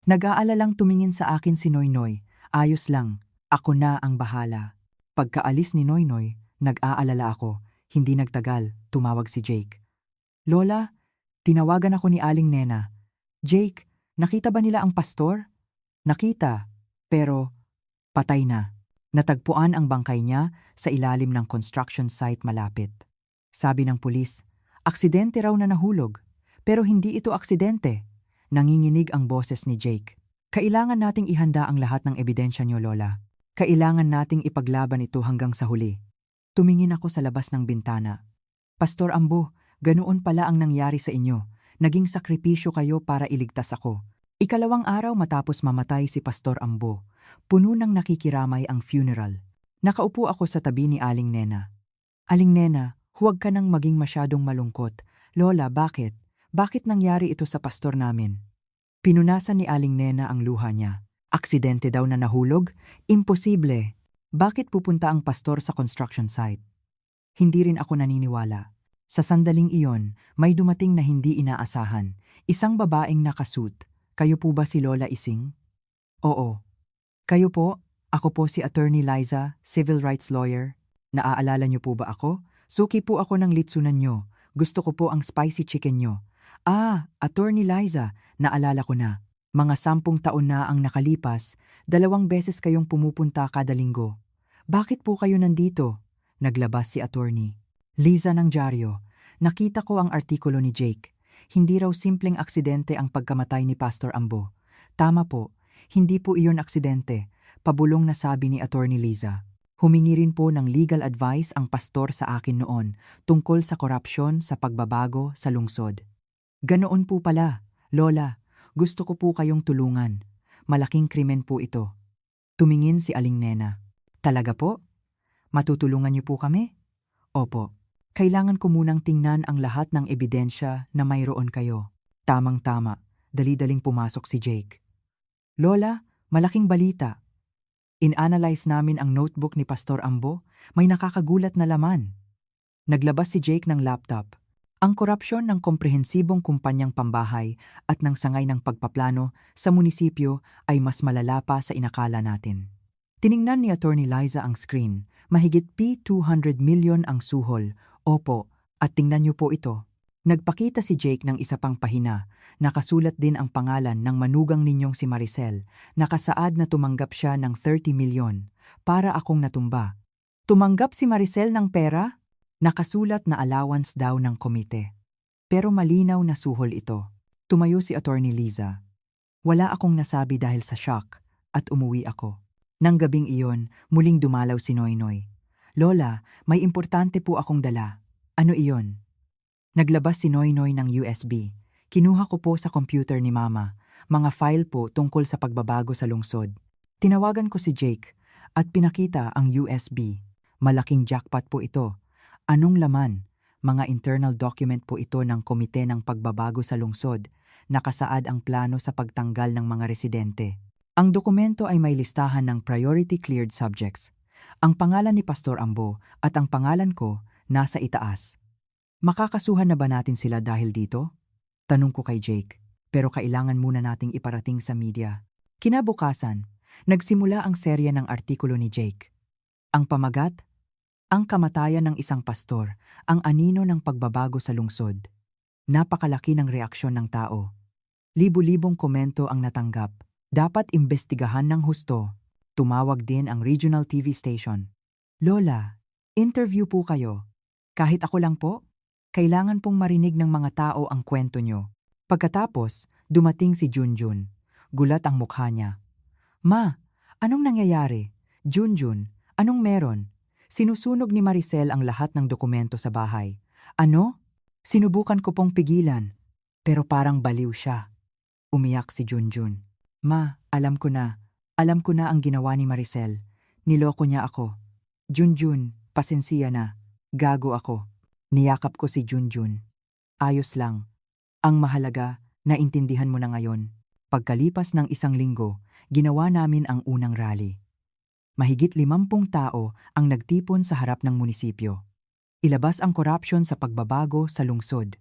Nag-aalalang tumingin sa akin si Noynoy. Ayos lang, ako na ang bahala. Pagkaalis ni Noynoy, nag-aalala ako. Hindi nagtagal, tumawag si Jake. Lola, tinawagan ako ni Aling Nena. Jake, nakita ba nila ang pastor? Nakita, pero patay na. Natagpuan ang bangkay niya sa ilalim ng construction site malapit. Sabi ng pulis, aksidente raw na nahulog. Pero hindi ito aksidente. Nanginginig ang boses ni Jake. Kailangan nating ihanda ang lahat ng ebidensya niyo, Lola. Kailangan nating ipaglaban ito hanggang sa huli. Tumingin ako sa labas ng bintana. Pastor Ambo, ganoon pala ang nangyari sa inyo. Naging sakripisyo kayo para iligtas ako. Ikalawang araw matapos mamatay si Pastor Ambo, puno ng nakikiramay ang funeral. Nakaupo ako sa tabi ni Aling Nena. Aling Nena, huwag ka nang maging masyadong malungkot. Lola, bakit? Bakit nangyari ito sa pastor namin? Pinunasan ni Aling Nena ang luha niya. Aksidente daw na nahulog? Imposible. Bakit pupunta ang pastor sa construction site? Hindi rin ako naniniwala. Sa sandaling iyon, may dumating na hindi inaasahan. Isang babaeng nakasuit. Kayo po ba si Lola Ising? Oo. Kayo po? Ako po si Attorney Liza, civil rights lawyer. Naaalala niyo po ba ako? Suki po ako ng litsunan niyo. Gusto ko po ang spicy chicken niyo. Attorney Liza, naalala ko na. Mga 10 taon na ang nakalipas, 2 beses kayong pumupunta kada linggo. Bakit po kayo nandito? Naglabas si attorney. Liza ng dyaryo, nakita ko ang artikulo ni Jake. Hindi raw simpleng aksidente ang pagkamatay ni Pastor Ambo. Tama po, hindi po iyon aksidente, pabulong na sabi ni Attorney Liza. Humingi rin po ng legal advice ang pastor sa akin noon tungkol sa korupsyon sa pagbabago sa lungsod. Ganoon po pala, Lola, gusto ko po kayong tulungan. Malaking krimen po ito. Tumingin si Aling Nena. Talaga po? Matutulungan niyo po kami? Opo. Kailangan ko munang tingnan ang lahat ng ebidensya na mayroon kayo. Tamang-tama, dali-daling pumasok si Jake. Lola, malaking balita. In-analyze namin ang notebook ni Pastor Ambo, may nakakagulat na laman. Naglabas si Jake ng laptop. Ang korupsyon ng komprehensibong kumpanyang pambahay at ng sangay ng pagpaplano sa munisipyo ay mas malala pa sa inakala natin. Tiningnan ni Attorney Liza ang screen, mahigit P200 million ang suhol. Opo, at tingnan niyo po ito. Nagpakita si Jake ng isa pang pahina. Nakasulat din ang pangalan ng manugang ninyong si Maricel. Nakasaad na tumanggap siya ng 30 milyon. Para akong natumba. Tumanggap si Maricel ng pera? Nakasulat na allowance daw ng komite. Pero malinaw na suhol ito. Tumayo si Attorney Liza. Wala akong nasabi dahil sa shock at umuwi ako. Nang gabing iyon, muling dumalaw si Noynoy. Lola, may importante po akong dala. Ano iyon? Naglabas si Noynoy ng USB. Kinuha ko po sa computer ni Mama. Mga file po tungkol sa pagbabago sa lungsod. Tinawagan ko si Jake at pinakita ang USB. Malaking jackpot po ito. Anong laman? Mga internal document po ito ng Komite ng Pagbabago sa Lungsod. Nakasaad ang plano sa pagtanggal ng mga residente. Ang dokumento ay may listahan ng priority cleared subjects. Ang pangalan ni Pastor Ambo at ang pangalan ko nasa itaas. Makakasuhan na ba natin sila dahil dito? Tanong ko kay Jake, pero kailangan muna nating iparating sa media. Kinabukasan, nagsimula ang serya ng artikulo ni Jake. Ang pamagat? Ang kamatayan ng isang pastor, ang anino ng pagbabago sa lungsod. Napakalaki ng reaksyon ng tao. Libu-libong komento ang natanggap. Dapat imbestigahan ng husto. Tumawag din ang regional TV station. Lola, interview po kayo. Kahit ako lang po? Kailangan pong marinig ng mga tao ang kwento nyo. Pagkatapos, dumating si Junjun. Gulat ang mukha niya. Ma, anong nangyayari? Junjun, anong meron? Sinusunog ni Maricel ang lahat ng dokumento sa bahay. Ano? Sinubukan ko pong pigilan. Pero parang baliw siya. Umiyak si Junjun. Ma, alam ko na. Alam ko na ang ginawa ni Maricel. Niloko niya ako. Junjun, pasensiya na. Gago ako. Niyakap ko si Junjun. Ayos lang. Ang mahalaga, naintindihan mo na ngayon. Pagkalipas ng 1 linggo, ginawa namin ang unang rally. Mahigit 50 tao ang nagtipon sa harap ng munisipyo. Ilabas ang korupsyon sa pagbabago sa lungsod.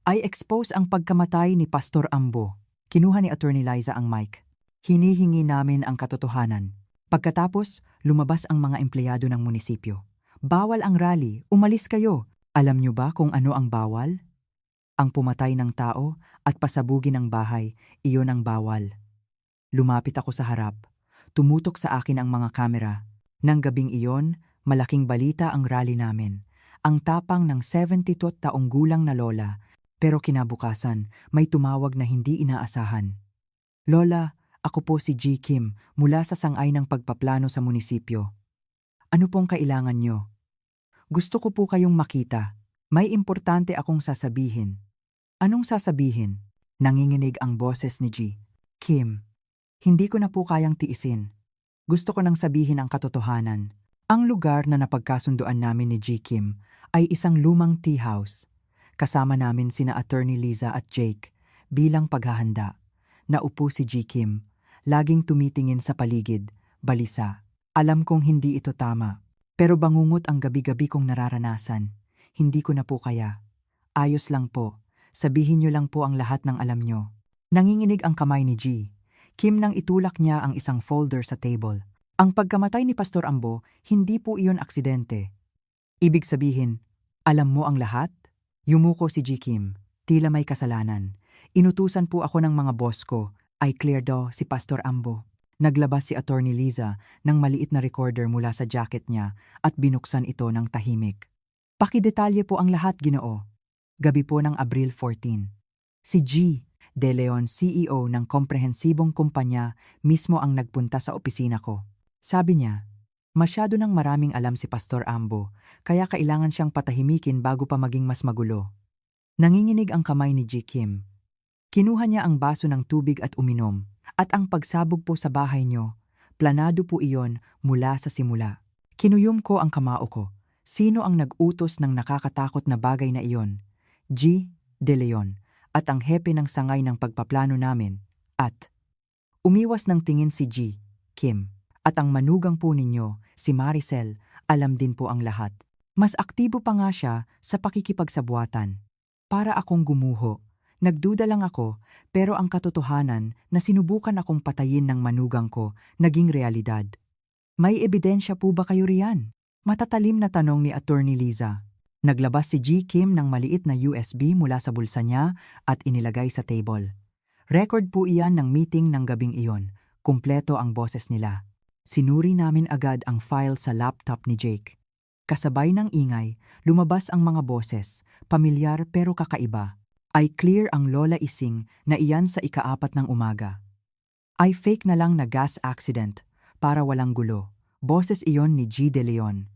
I expose ang pagkamatay ni Pastor Ambo. Kinuha ni Attorney Liza ang mic. Hinihingi namin ang katotohanan. Pagkatapos, lumabas ang mga empleyado ng munisipyo. Bawal ang rally, umalis kayo. Alam niyo ba kung ano ang bawal? Ang pumatay ng tao at pasabugin ng bahay, iyon ang bawal. Lumapit ako sa harap. Tumutok sa akin ang mga kamera. Nang gabing iyon, malaking balita ang rally namin. Ang tapang ng 72 taong gulang na lola, pero kinabukasan may tumawag na hindi inaasahan. Lola, ako po si G. Kim mula sa sangay ng pagpaplano sa munisipyo. Ano pong kailangan nyo? Gusto ko po kayong makita. May importante akong sasabihin. Anong sasabihin? Nanginginig ang boses ni G. Kim, hindi ko na po kayang tiisin. Gusto ko nang sabihin ang katotohanan. Ang lugar na napagkasunduan namin ni G. Kim ay isang lumang tea house. Kasama namin sina Attorney Liza at Jake bilang paghahanda. Naupo si G. Kim, laging tumitingin sa paligid, balisa. Alam kong hindi ito tama, pero bangungot ang gabi-gabi kong nararanasan. Hindi ko na po kaya. Ayos lang po. Sabihin niyo lang po ang lahat ng alam niyo. Nanginginig ang kamay ni G. Kim nang itulak niya ang isang folder sa table. Ang pagkamatay ni Pastor Ambo, hindi po iyon aksidente. Ibig sabihin, alam mo ang lahat? Yumuko si G. Kim. Tila may kasalanan. Inutusan po ako ng mga boss ko. I clear daw si Pastor Ambo. Naglabas si Attorney Liza ng maliit na recorder mula sa jacket niya at binuksan ito ng tahimik. Pakidetalye po ang lahat, Ginoo. Gabi po ng Abril 14. Si G. De Leon, CEO ng komprehensibong kumpanya, mismo ang nagpunta sa opisina ko. Sabi niya, masyado nang maraming alam si Pastor Ambo, kaya kailangan siyang patahimikin bago pa maging mas magulo. Nanginginig ang kamay ni G. Kim. Kinuha niya ang baso ng tubig at uminom, at ang pagsabog po sa bahay niyo, planado po iyon mula sa simula. Kinuyom ko ang kamao ko. Sino ang nag-utos ng nakakatakot na bagay na iyon? G. De Leon, at ang hepe ng sangay ng pagpaplano namin, at umiwas ng tingin si G. Kim, at ang manugang po ninyo, si Maricel, alam din po ang lahat. Mas aktibo pa nga siya sa pakikipagsabwatan. Para akong gumuho. Nagduda lang ako, pero ang katotohanan na sinubukan akong patayin ng manugang ko naging realidad. May ebidensya po ba kayo riyan? Matatalim na tanong ni Attorney Liza. Naglabas si G. Kim ng maliit na USB mula sa bulsa niya at inilagay sa table. Record po iyan ng meeting ng gabing iyon. Kumpleto ang boses nila. Sinuri namin agad ang file sa laptop ni Jake. Kasabay ng ingay, lumabas ang mga boses, pamilyar pero kakaiba. I clear ang Lola Ising na iyan sa ika-4 ng umaga. I fake na lang na gas accident para walang gulo. Boses iyon ni G. De Leon.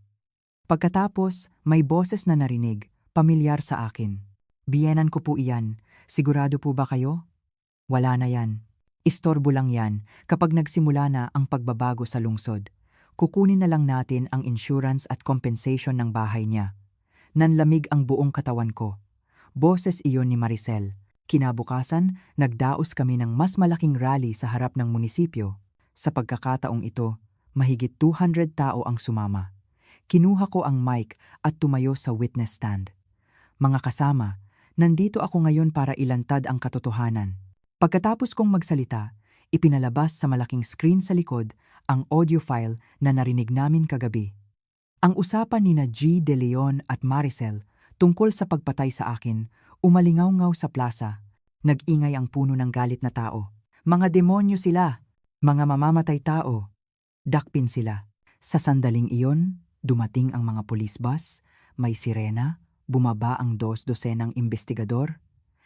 Pagkatapos, may boses na narinig, pamilyar sa akin. Biyenan ko po iyan. Sigurado po ba kayo? Wala na yan. Istorbo lang yan kapag nagsimula na ang pagbabago sa lungsod. Kukunin na lang natin ang insurance at compensation ng bahay niya. Nanlamig ang buong katawan ko. Boses iyon ni Maricel. Kinabukasan, nagdaos kami ng mas malaking rally sa harap ng munisipyo. Sa pagkakataong ito, mahigit 200 tao ang sumama. Kinuha ko ang mic at tumayo sa witness stand. Mga kasama, nandito ako ngayon para ilantad ang katotohanan. Pagkatapos kong magsalita, ipinalabas sa malaking screen sa likod ang audio file na narinig namin kagabi. Ang usapan ni na G. De Leon at Maricel tungkol sa pagpatay sa akin, umalingaw-ngaw sa plaza. Nag-ingay ang puno ng galit na tao. Mga demonyo sila! Mga mamamatay tao! Dakpin sila. Sa sandaling iyon, dumating ang mga police bus, may sirena, bumaba ang 2 dosenang investigador.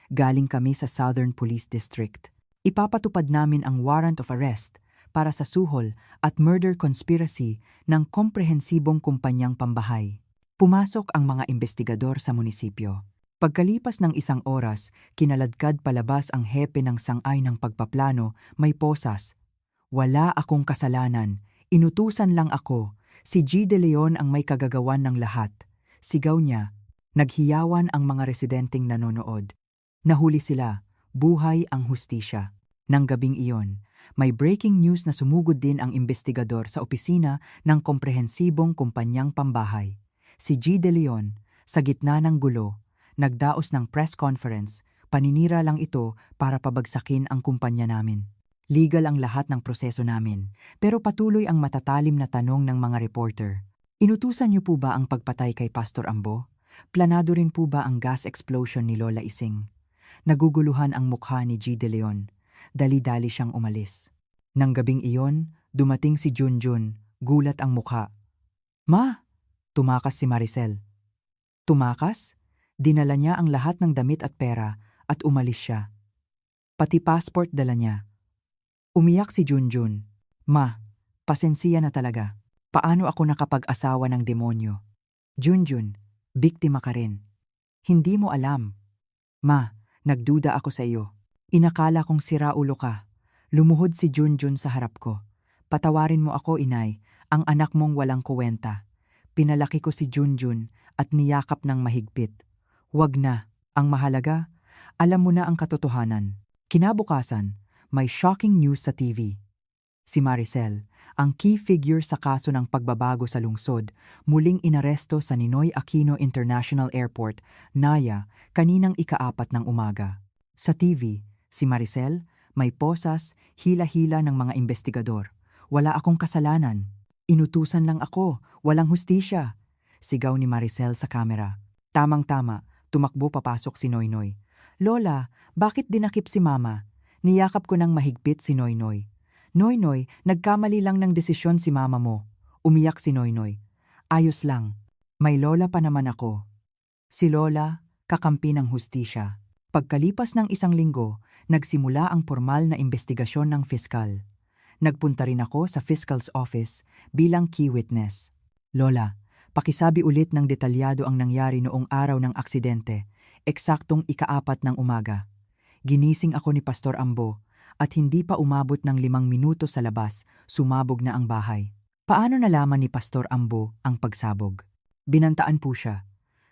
Galing kami sa Southern Police District. Ipapatupad namin ang warrant of arrest para sa suhol at murder conspiracy ng komprehensibong kumpanyang pambahay. Pumasok ang mga investigador sa munisipyo. Pagkalipas ng 1 oras, kinaladkad palabas ang hepe ng sangay ng pagpaplano, may posas. Wala akong kasalanan, inutusan lang ako. Si G. De Leon ang may kagagawan ng lahat. Sigaw niya. Naghiyawan ang mga residenteng nanonood. Nahuli sila. Buhay ang hustisya. Nang gabing iyon, may breaking news na sumugod din ang investigador sa opisina ng komprehensibong kumpanyang pambahay. Si G. De Leon, sa gitna ng gulo, nagdaos ng press conference, paninira lang ito para pabagsakin ang kumpanya namin. Legal ang lahat ng proseso namin, pero patuloy ang matatalim na tanong ng mga reporter. Inutusan niyo po ba ang pagpatay kay Pastor Ambo? Planado rin po ba ang gas explosion ni Lola Ising? Naguguluhan ang mukha ni G. De Leon. Dali-dali siyang umalis. Nang gabing iyon, dumating si Junjun, gulat ang mukha. Ma! Tumakas si Maricel. Tumakas? Dinala niya ang lahat ng damit at pera at umalis siya. Pati passport dala niya. Umiyak si Junjun. Ma, pasensiya na talaga. Paano ako nakapag-asawa ng demonyo? Junjun, biktima ka rin. Hindi mo alam. Ma, nagduda ako sa iyo. Inakala kong siraulo ka. Lumuhod si Junjun sa harap ko. Patawarin mo ako, inay, ang anak mong walang kuwenta. Pinalaki ko si Junjun at niyakap ng mahigpit. Wag na, ang mahalaga, alam mo na ang katotohanan. Kinabukasan, may shocking news sa TV. Si Maricel, ang key figure sa kaso ng pagbabago sa lungsod, muling inaresto sa Ninoy Aquino International Airport, Naya, kaninang ika-4 ng umaga. Sa TV, si Maricel, may posas, hila-hila ng mga investigador. Wala akong kasalanan. Inutusan lang ako, walang hustisya. Sigaw ni Maricel sa kamera. Tamang-tama, tumakbo papasok si Noynoy. Lola, bakit dinakip si Mama? Niyakap ko ng mahigpit si Noynoy. Noynoy, nagkamali lang ng desisyon si Mama mo. Umiyak si Noynoy. Ayos lang. May lola pa naman ako. Si Lola, kakampi ng hustisya. Pagkalipas ng 1 linggo, nagsimula ang formal na investigasyon ng fiskal. Nagpunta rin ako sa fiscal's office bilang key witness. Lola, pakisabi ulit ng detalyado ang nangyari noong araw ng aksidente, eksaktong ika-4 ng umaga. Ginising ako ni Pastor Ambo at hindi pa umabot ng 5 minuto sa labas, sumabog na ang bahay. Paano nalaman ni Pastor Ambo ang pagsabog? Binantaan po siya.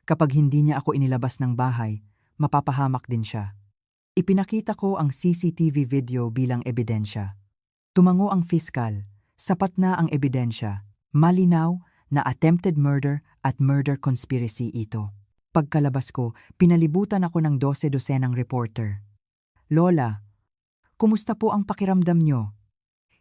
Kapag hindi niya ako inilabas ng bahay, mapapahamak din siya. Ipinakita ko ang CCTV video bilang ebidensya. Tumango ang fiskal, sapat na ang ebidensya, malinaw na attempted murder at murder conspiracy ito. Pagkalabas ko, pinalibutan ako ng 12 reporter. Lola, kumusta po ang pakiramdam nyo?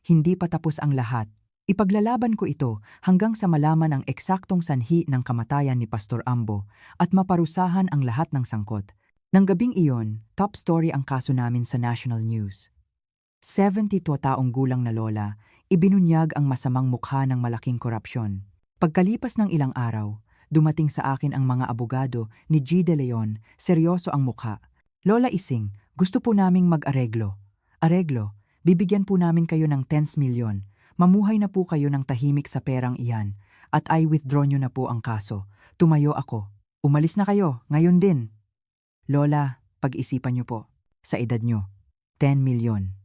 Hindi pa tapos ang lahat. Ipaglalaban ko ito hanggang sa malaman ang eksaktong sanhi ng kamatayan ni Pastor Ambo at maparusahan ang lahat ng sangkot. Nang gabing iyon, top story ang kaso namin sa national news. 72 taong gulang na lola, ibinunyag ang masamang mukha ng malaking korupsyon. Pagkalipas ng ilang araw, dumating sa akin ang mga abogado ni G. De Leon, seryoso ang mukha. Lola Ising, gusto po naming mag-areglo. Areglo, bibigyan po namin kayo ng 10 milyon. Mamuhay na po kayo ng tahimik sa perang iyan at I withdraw nyo na po ang kaso. Tumayo ako. Umalis na kayo, ngayon din. Lola, pag-isipan nyo po. Sa edad nyo, 10 milyon.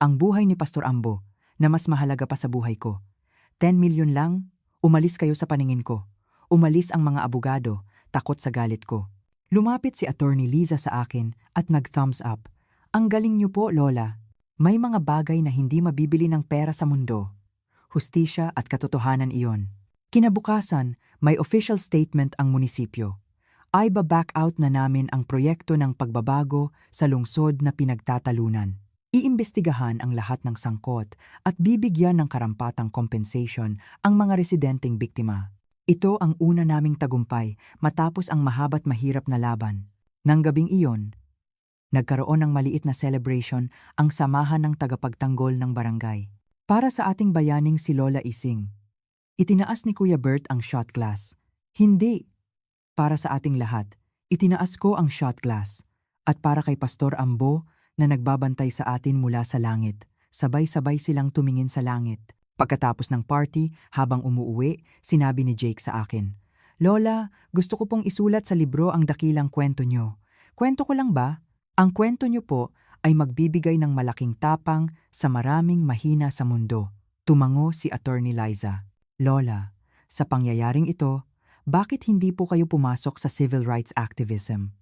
Ang buhay ni Pastor Ambo na mas mahalaga pa sa buhay ko. 10 milyon lang, umalis kayo sa paningin ko. Umalis ang mga abogado, takot sa galit ko. Lumapit si Attorney Liza sa akin at nag-thumbs up. Ang galing nyo po, Lola. May mga bagay na hindi mabibili ng pera sa mundo. Hustisya at katotohanan iyon. Kinabukasan, may official statement ang munisipyo. Ay back out na namin ang proyekto ng pagbabago sa lungsod na pinagtatalunan. Iimbestigahan ang lahat ng sangkot at bibigyan ng karampatang compensation ang mga residenteng biktima. Ito ang una naming tagumpay matapos ang mahaba't mahirap na laban. Nang gabing iyon, nagkaroon ng maliit na celebration ang samahan ng tagapagtanggol ng barangay. Para sa ating bayaning si Lola Ising. Itinaas ni Kuya Bert ang shot glass. Hindi. Para sa ating lahat, itinaas ko ang shot glass. At para kay Pastor Ambo na nagbabantay sa atin mula sa langit, sabay-sabay silang tumingin sa langit. Pagkatapos ng party, habang umuuwi, sinabi ni Jake sa akin, Lola, gusto ko pong isulat sa libro ang dakilang kwento nyo. Kwento ko lang ba? Ang kwento nyo po ay magbibigay ng malaking tapang sa maraming mahina sa mundo. Tumango si Attorney Liza. Lola, sa pangyayaring ito, bakit hindi po kayo pumasok sa civil rights activism?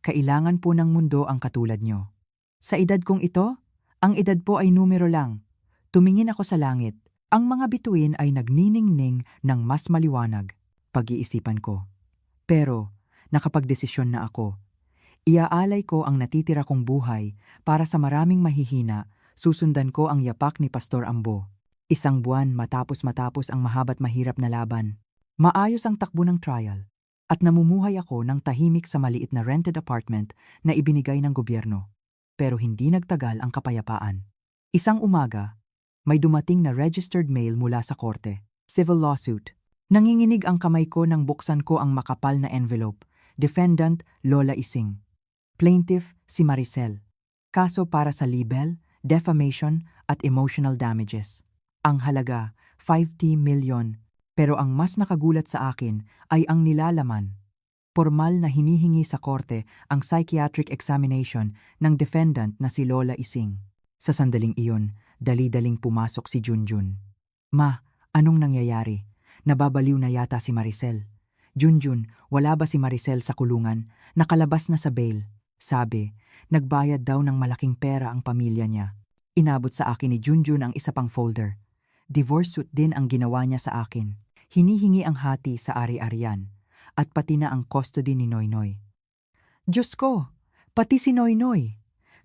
Kailangan po ng mundo ang katulad nyo. Sa edad kong ito, ang edad po ay numero lang. Tumingin ako sa langit. Ang mga bituin ay nagniningning ng mas maliwanag. Pag-iisipan ko. Pero, nakapagdesisyon na ako. Iaalay ko ang natitira kong buhay para sa maraming mahihina, susundan ko ang yapak ni Pastor Ambo. 1 buwan matapos ang mahaba't mahirap na laban. Maayos ang takbo ng trial at namumuhay ako ng tahimik sa maliit na rented apartment na ibinigay ng gobyerno. Pero hindi nagtagal ang kapayapaan. Isang umaga, may dumating na registered mail mula sa korte. Civil lawsuit. Nanginginig ang kamay ko nang buksan ko ang makapal na envelope. Defendant, Lola Ising. Plaintiff, si Maricel. Kaso para sa libel, defamation at emotional damages. Ang halaga, 50 million. Pero ang mas nakagulat sa akin ay ang nilalaman. Formal na hinihingi sa korte ang psychiatric examination ng defendant na si Lola Ising. Sa sandaling iyon, dali-daling pumasok si Junjun. Ma, anong nangyayari? Nababaliw na yata si Maricel. Junjun, wala ba si Maricel sa kulungan? Nakalabas na sa bail. Sabi, nagbayad daw ng malaking pera ang pamilya niya. Inabot sa akin ni Junjun ang isa pang folder. Divorce suit din ang ginawa niya sa akin. Hinihingi ang hati sa ari-arian. At pati na ang custody ni Noynoy. Diyos ko, pati si Noynoy.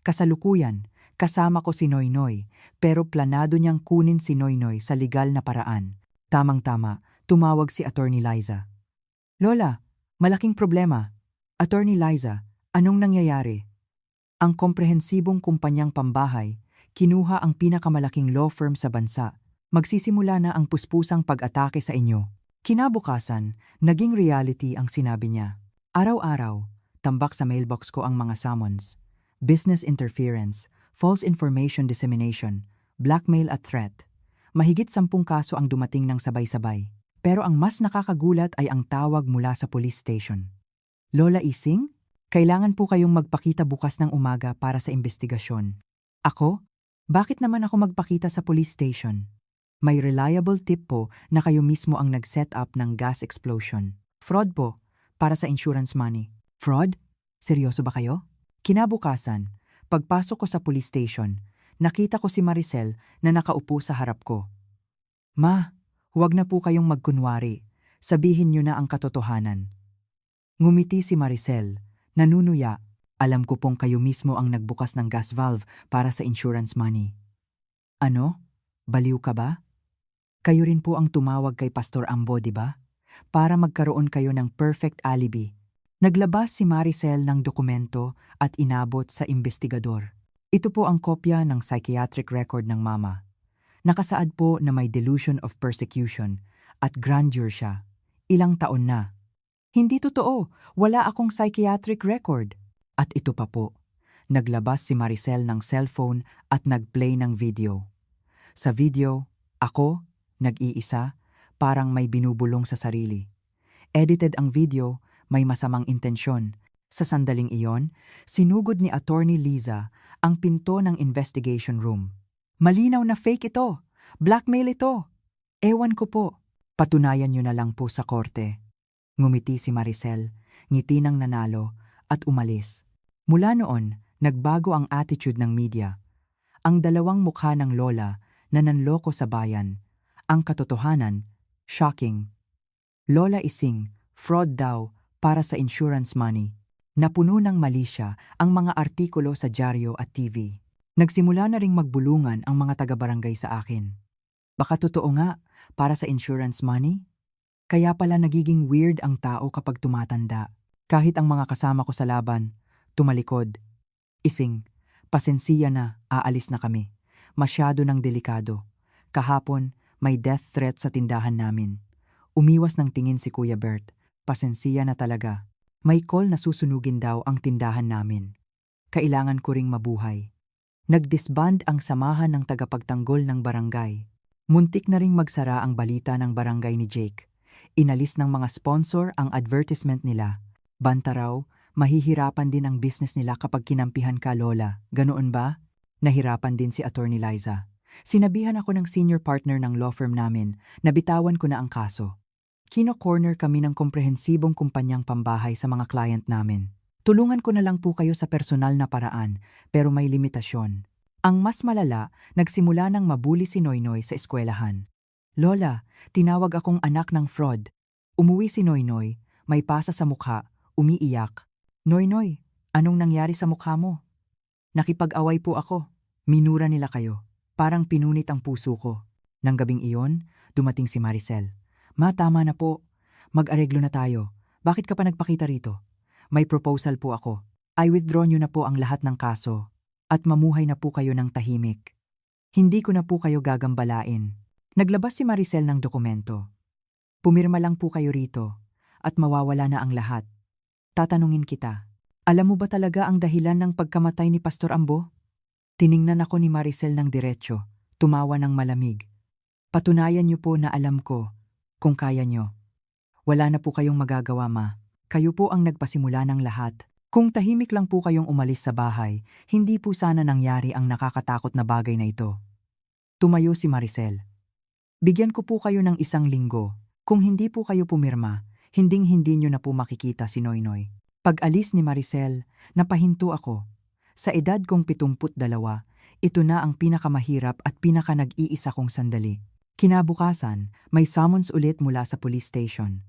Kasalukuyan, kasama ko si Noynoy, pero planado niyang kunin si Noynoy sa legal na paraan. Tamang-tama, tumawag si Attorney Liza. Lola, malaking problema. Attorney Liza, anong nangyayari? Ang komprehensibong kumpanyang pambahay, kinuha ang pinakamalaking law firm sa bansa. Magsisimula na ang puspusang pag-atake sa inyo. Kinabukasan, naging reality ang sinabi niya. Araw-araw, tambak sa mailbox ko ang mga summons. Business interference, false information dissemination, blackmail at threat. Mahigit 10 kaso ang dumating ng sabay-sabay. Pero ang mas nakakagulat ay ang tawag mula sa police station. Lola Ising, kailangan po kayong magpakita bukas ng umaga para sa investigasyon. Ako? Bakit naman ako magpakita sa police station? May reliable tip po na kayo mismo ang nag-set up ng gas explosion. Fraud po, para sa insurance money. Fraud? Seryoso ba kayo? Kinabukasan, pagpasok ko sa police station, nakita ko si Maricel na nakaupo sa harap ko. Ma, huwag na po kayong magkunwari. Sabihin niyo na ang katotohanan. Ngumiti si Maricel, nanunuya. Alam ko pong kayo mismo ang nagbukas ng gas valve para sa insurance money. Ano? Baliw ka ba? Kayo rin po ang tumawag kay Pastor Ambo, di ba? Para magkaroon kayo ng perfect alibi. Naglabas si Maricel ng dokumento at inabot sa investigador. Ito po ang kopya ng psychiatric record ng mama. Nakasaad po na may delusion of persecution at grandeur siya. Ilang taon na. Hindi totoo, wala akong psychiatric record. At ito pa po, naglabas si Maricel ng cellphone at nagplay ng video. Sa video, ako, nag-iisa, parang may binubulong sa sarili. Edited ang video, may masamang intensyon. Sa sandaling iyon, sinugod ni Attorney Liza ang pinto ng investigation room. Malinaw na fake ito! Blackmail ito! Ewan ko po. Patunayan niyo na lang po sa korte. Ngumiti si Maricel, ngiti ng nanalo, at umalis. Mula noon, nagbago ang attitude ng media. Ang dalawang mukha ng lola na nanloko sa bayan. Ang katotohanan, shocking. Lola Ising, fraud daw para sa insurance money. Napuno ng malisya ang mga artikulo sa dyaryo at TV. Nagsimula na ring magbulungan ang mga taga-barangay sa akin. Baka totoo nga, para sa insurance money? Kaya pala nagiging weird ang tao kapag tumatanda. Kahit ang mga kasama ko sa laban, tumalikod. Ising, pasensiya na, aalis na kami. Masyado ng delikado. Kahapon, may death threat sa tindahan namin. Umiwas ng tingin si Kuya Bert. Pasensiya na talaga. May call na susunugin daw ang tindahan namin. Kailangan ko ring mabuhay. Nag-disband ang samahan ng tagapagtanggol ng barangay. Muntik na ring magsara ang balita ng barangay ni Jake. Inalis ng mga sponsor ang advertisement nila. Banta raw, mahihirapan din ang business nila kapag kinampihan ka, Lola. Ganoon ba? Nahirapan din si Attorney Liza. Sinabihan ako ng senior partner ng law firm namin na bitawan ko na ang kaso. Kino-corner kami ng komprehensibong kumpanyang pambahay sa mga client namin. Tulungan ko na lang po kayo sa personal na paraan, pero may limitasyon. Ang mas malala, nagsimula ng mabuli si Noynoy sa eskwelahan. Lola, tinawag akong anak ng fraud. Umuwi si Noynoy, may pasa sa mukha, umiiyak. Noynoy, anong nangyari sa mukha mo? Nakipag-away po ako. Minura nila kayo. Parang pinunit ang puso ko. Nang gabing iyon, dumating si Maricel. Ma, tama na po. Mag-areglo na tayo. Bakit ka pa nagpakita rito? May proposal po ako. I withdraw nyo na po ang lahat ng kaso at mamuhay na po kayo ng tahimik. Hindi ko na po kayo gagambalain. Naglabas si Maricel ng dokumento. Pumirma lang po kayo rito at mawawala na ang lahat. Tatanungin kita, alam mo ba talaga ang dahilan ng pagkamatay ni Pastor Ambo? Tiningnan ako ni Maricel ng diretsyo, tumawa ng malamig. Patunayan niyo po na alam ko. Kung kaya nyo. Wala na po kayong magagawa, ma. Kayo po ang nagpasimula ng lahat. Kung tahimik lang po kayong umalis sa bahay, hindi po sana nangyari ang nakakatakot na bagay na ito. Tumayo si Maricel. Bigyan ko po kayo ng 1 linggo. Kung hindi po kayo pumirma, hinding-hindi nyo na po makikita si Noynoy. Pag-alis ni Maricel, napahinto ako. Sa edad kong 72, ito na ang pinakamahirap at pinaka-nag-iisa kong sandali. Kinabukasan, may summons ulit mula sa police station.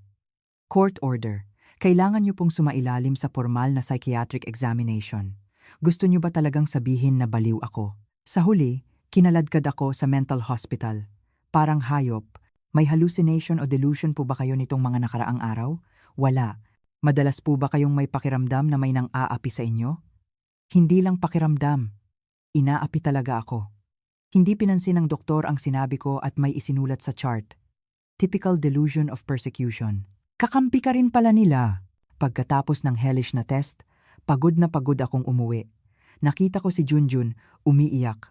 Court order. Kailangan niyo pong sumailalim sa formal na psychiatric examination. Gusto niyo ba talagang sabihin na baliw ako? Sa huli, kinaladkad ako sa mental hospital. Parang hayop. May hallucination o delusion po ba kayo nitong mga nakaraang araw? Wala. Madalas po ba kayong may pakiramdam na may nang-aapi sa inyo? Hindi lang pakiramdam. Inaapi talaga ako. Hindi pinansin ng doktor ang sinabi ko at may isinulat sa chart. Typical delusion of persecution. Kakampi ka rin pala nila. Pagkatapos ng hellish na test, pagod na pagod akong umuwi. Nakita ko si Junjun, umiiyak.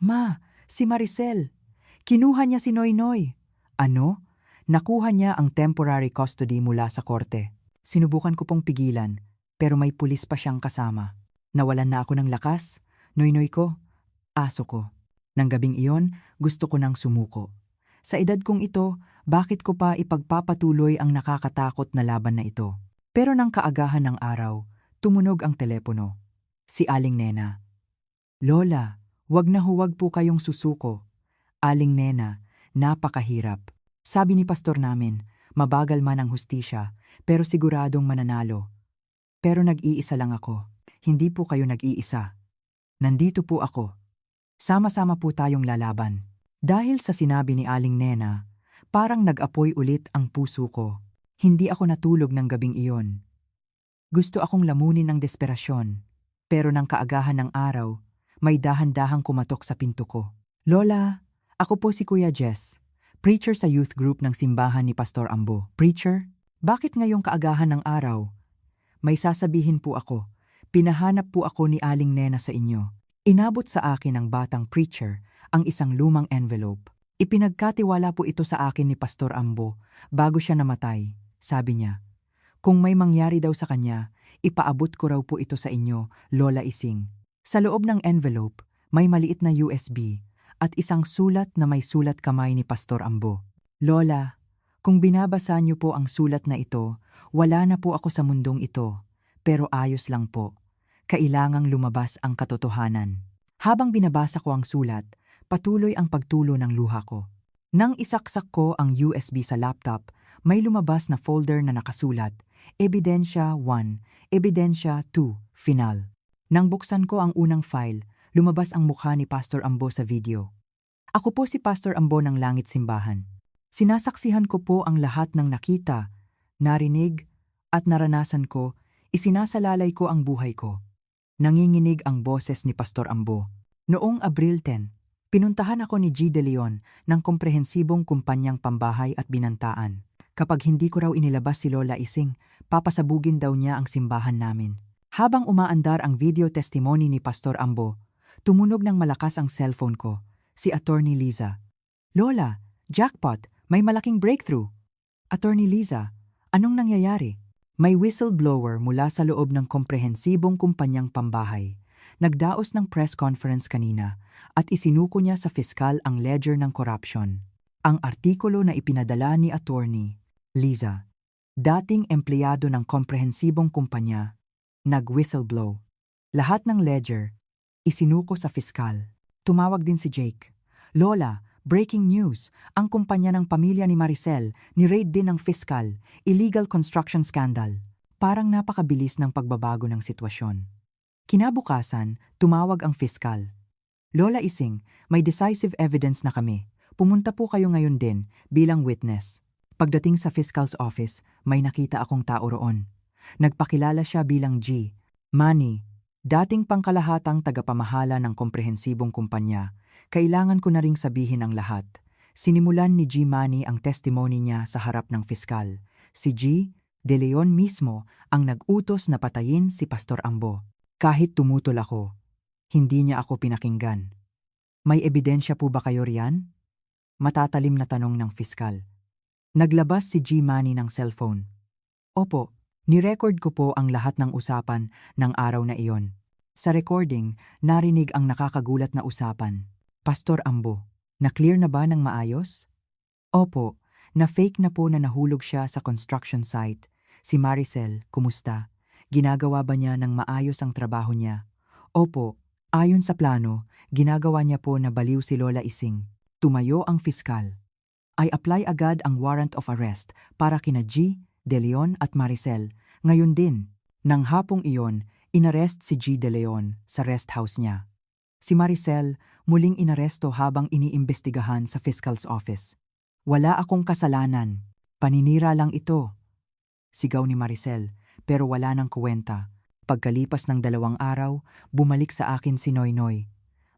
Ma, si Maricel. Kinuha niya si Noynoy. Ano? Nakuha niya ang temporary custody mula sa korte. Sinubukan ko pong pigilan, pero may pulis pa siyang kasama. Nawalan na ako ng lakas. Noynoy ko, aso ko. Nang gabing iyon, gusto ko nang sumuko. Sa edad kong ito, bakit ko pa ipagpapatuloy ang nakakatakot na laban na ito? Pero nang kaagahan ng araw, tumunog ang telepono. Si Aling Nena. Lola, wag na huwag po kayong susuko. Aling Nena, napakahirap. Sabi ni pastor namin, mabagal man ang hustisya, pero siguradong mananalo. Pero nag-iisa lang ako. Hindi po kayo nag-iisa. Nandito po ako. Sama-sama po tayong lalaban. Dahil sa sinabi ni Aling Nena, parang nag-apoy ulit ang puso ko. Hindi ako natulog ng gabing iyon. Gusto akong lamunin ng desperasyon, pero nang kaagahan ng araw, may dahan-dahang kumatok sa pinto ko. Lola, ako po si Kuya Jess, preacher sa youth group ng simbahan ni Pastor Ambo. Preacher? Bakit ngayong kaagahan ng araw? May sasabihin po ako. Pinahanap po ako ni Aling Nena sa inyo. Inabot sa akin ng batang preacher ang isang lumang envelope. Ipinagkatiwala po ito sa akin ni Pastor Ambo bago siya namatay. Sabi niya, kung may mangyari daw sa kanya, ipaabot ko raw po ito sa inyo, Lola Ising. Sa loob ng envelope, may maliit na USB at isang sulat na may sulat kamay ni Pastor Ambo. Lola, kung binabasa niyo po ang sulat na ito, wala na po ako sa mundong ito. Pero ayos lang po. Kailangang lumabas ang katotohanan. Habang binabasa ko ang sulat, patuloy ang pagtulo ng luha ko. Nang isaksak ko ang USB sa laptop, may lumabas na folder na nakasulat, Ebidensya 1, Ebidensya 2, Final. Nang buksan ko ang unang file, lumabas ang mukha ni Pastor Ambo sa video. Ako po si Pastor Ambo ng Langit Simbahan. Sinasaksihan ko po ang lahat ng nakita, narinig, at naranasan ko, isinasalalay ko ang buhay ko. Nanginginig ang boses ni Pastor Ambo. Noong Abril 10, pinuntahan ako ni G. De Leon ng komprehensibong kumpanyang pambahay at binantaan. Kapag hindi ko raw inilabas si Lola Ising, papasabugin daw niya ang simbahan namin. Habang umaandar ang video testimony ni Pastor Ambo, tumunog ng malakas ang cellphone ko, si Attorney Liza. Lola, jackpot, may malaking breakthrough. Attorney Liza, anong nangyayari? May whistleblower mula sa loob ng komprehensibong kumpanyang pambahay. Nagdaos ng press conference kanina at isinuko niya sa fiskal ang ledger ng corruption. Ang artikulo na ipinadala ni Attorney Liza, dating empleyado ng komprehensibong kumpanya, nag-whistleblow. Lahat ng ledger, isinuko sa fiskal. Tumawag din si Jake. Lola, breaking news, ang kumpanya ng pamilya ni Maricel ni-raid din ng fiskal, illegal construction scandal. Parang napakabilis ng pagbabago ng sitwasyon. Kinabukasan, tumawag ang fiskal. Lola Ising, may decisive evidence na kami. Pumunta po kayo ngayon din bilang witness. Pagdating sa fiscal's office, may nakita akong tao roon. Nagpakilala siya bilang G. Manny, dating pangkalahatang tagapamahala ng komprehensibong kumpanya. Kailangan ko na ring sabihin ang lahat. Sinimulan ni G. Manny ang testimony niya sa harap ng fiskal. Si G. De Leon mismo ang nag-utos na patayin si Pastor Ambo. Kahit tumutol ako, hindi niya ako pinakinggan. May ebidensya po ba kayo riyan? Matatalim na tanong ng fiskal. Naglabas si G-Money ng cellphone. Opo, nirecord ko po ang lahat ng usapan ng araw na iyon. Sa recording, narinig ang nakakagulat na usapan. Pastor Ambo, na-clear na ba ng maayos? Opo, na-fake na po na nahulog siya sa construction site. Si Maricel, kumusta? Ginagawa ba niya ng maayos ang trabaho niya? Opo, ayon sa plano, ginagawa niya po na baliw si Lola Ising. Tumayo ang fiskal. I apply agad ang warrant of arrest para kina G, De Leon at Maricel. Ngayon din, nang hapong iyon, inarrest si G. De Leon sa rest house niya. Si Maricel muling inaresto habang iniimbestigahan sa fiscal's office. Wala akong kasalanan. Paninira lang ito. Sigaw ni Maricel, pero wala nang kuwenta. Pagkalipas ng 2 araw, bumalik sa akin si Noynoy.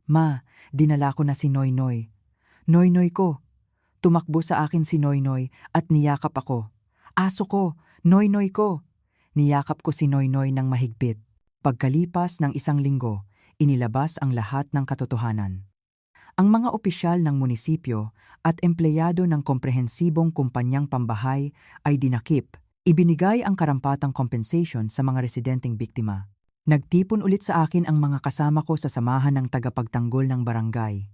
Ma, dinala ko na si Noynoy. Noynoy ko. Tumakbo sa akin si Noynoy at niyakap ako. Aso ko, Noynoy ko. Niyakap ko si Noynoy ng mahigpit. Pagkalipas ng 1 linggo, inilabas ang lahat ng katotohanan. Ang mga opisyal ng munisipyo at empleyado ng komprehensibong kumpanyang pambahay ay dinakip. Ibinigay ang karampatang compensation sa mga residenteng biktima. Nagtipon ulit sa akin ang mga kasama ko sa samahan ng tagapagtanggol ng barangay.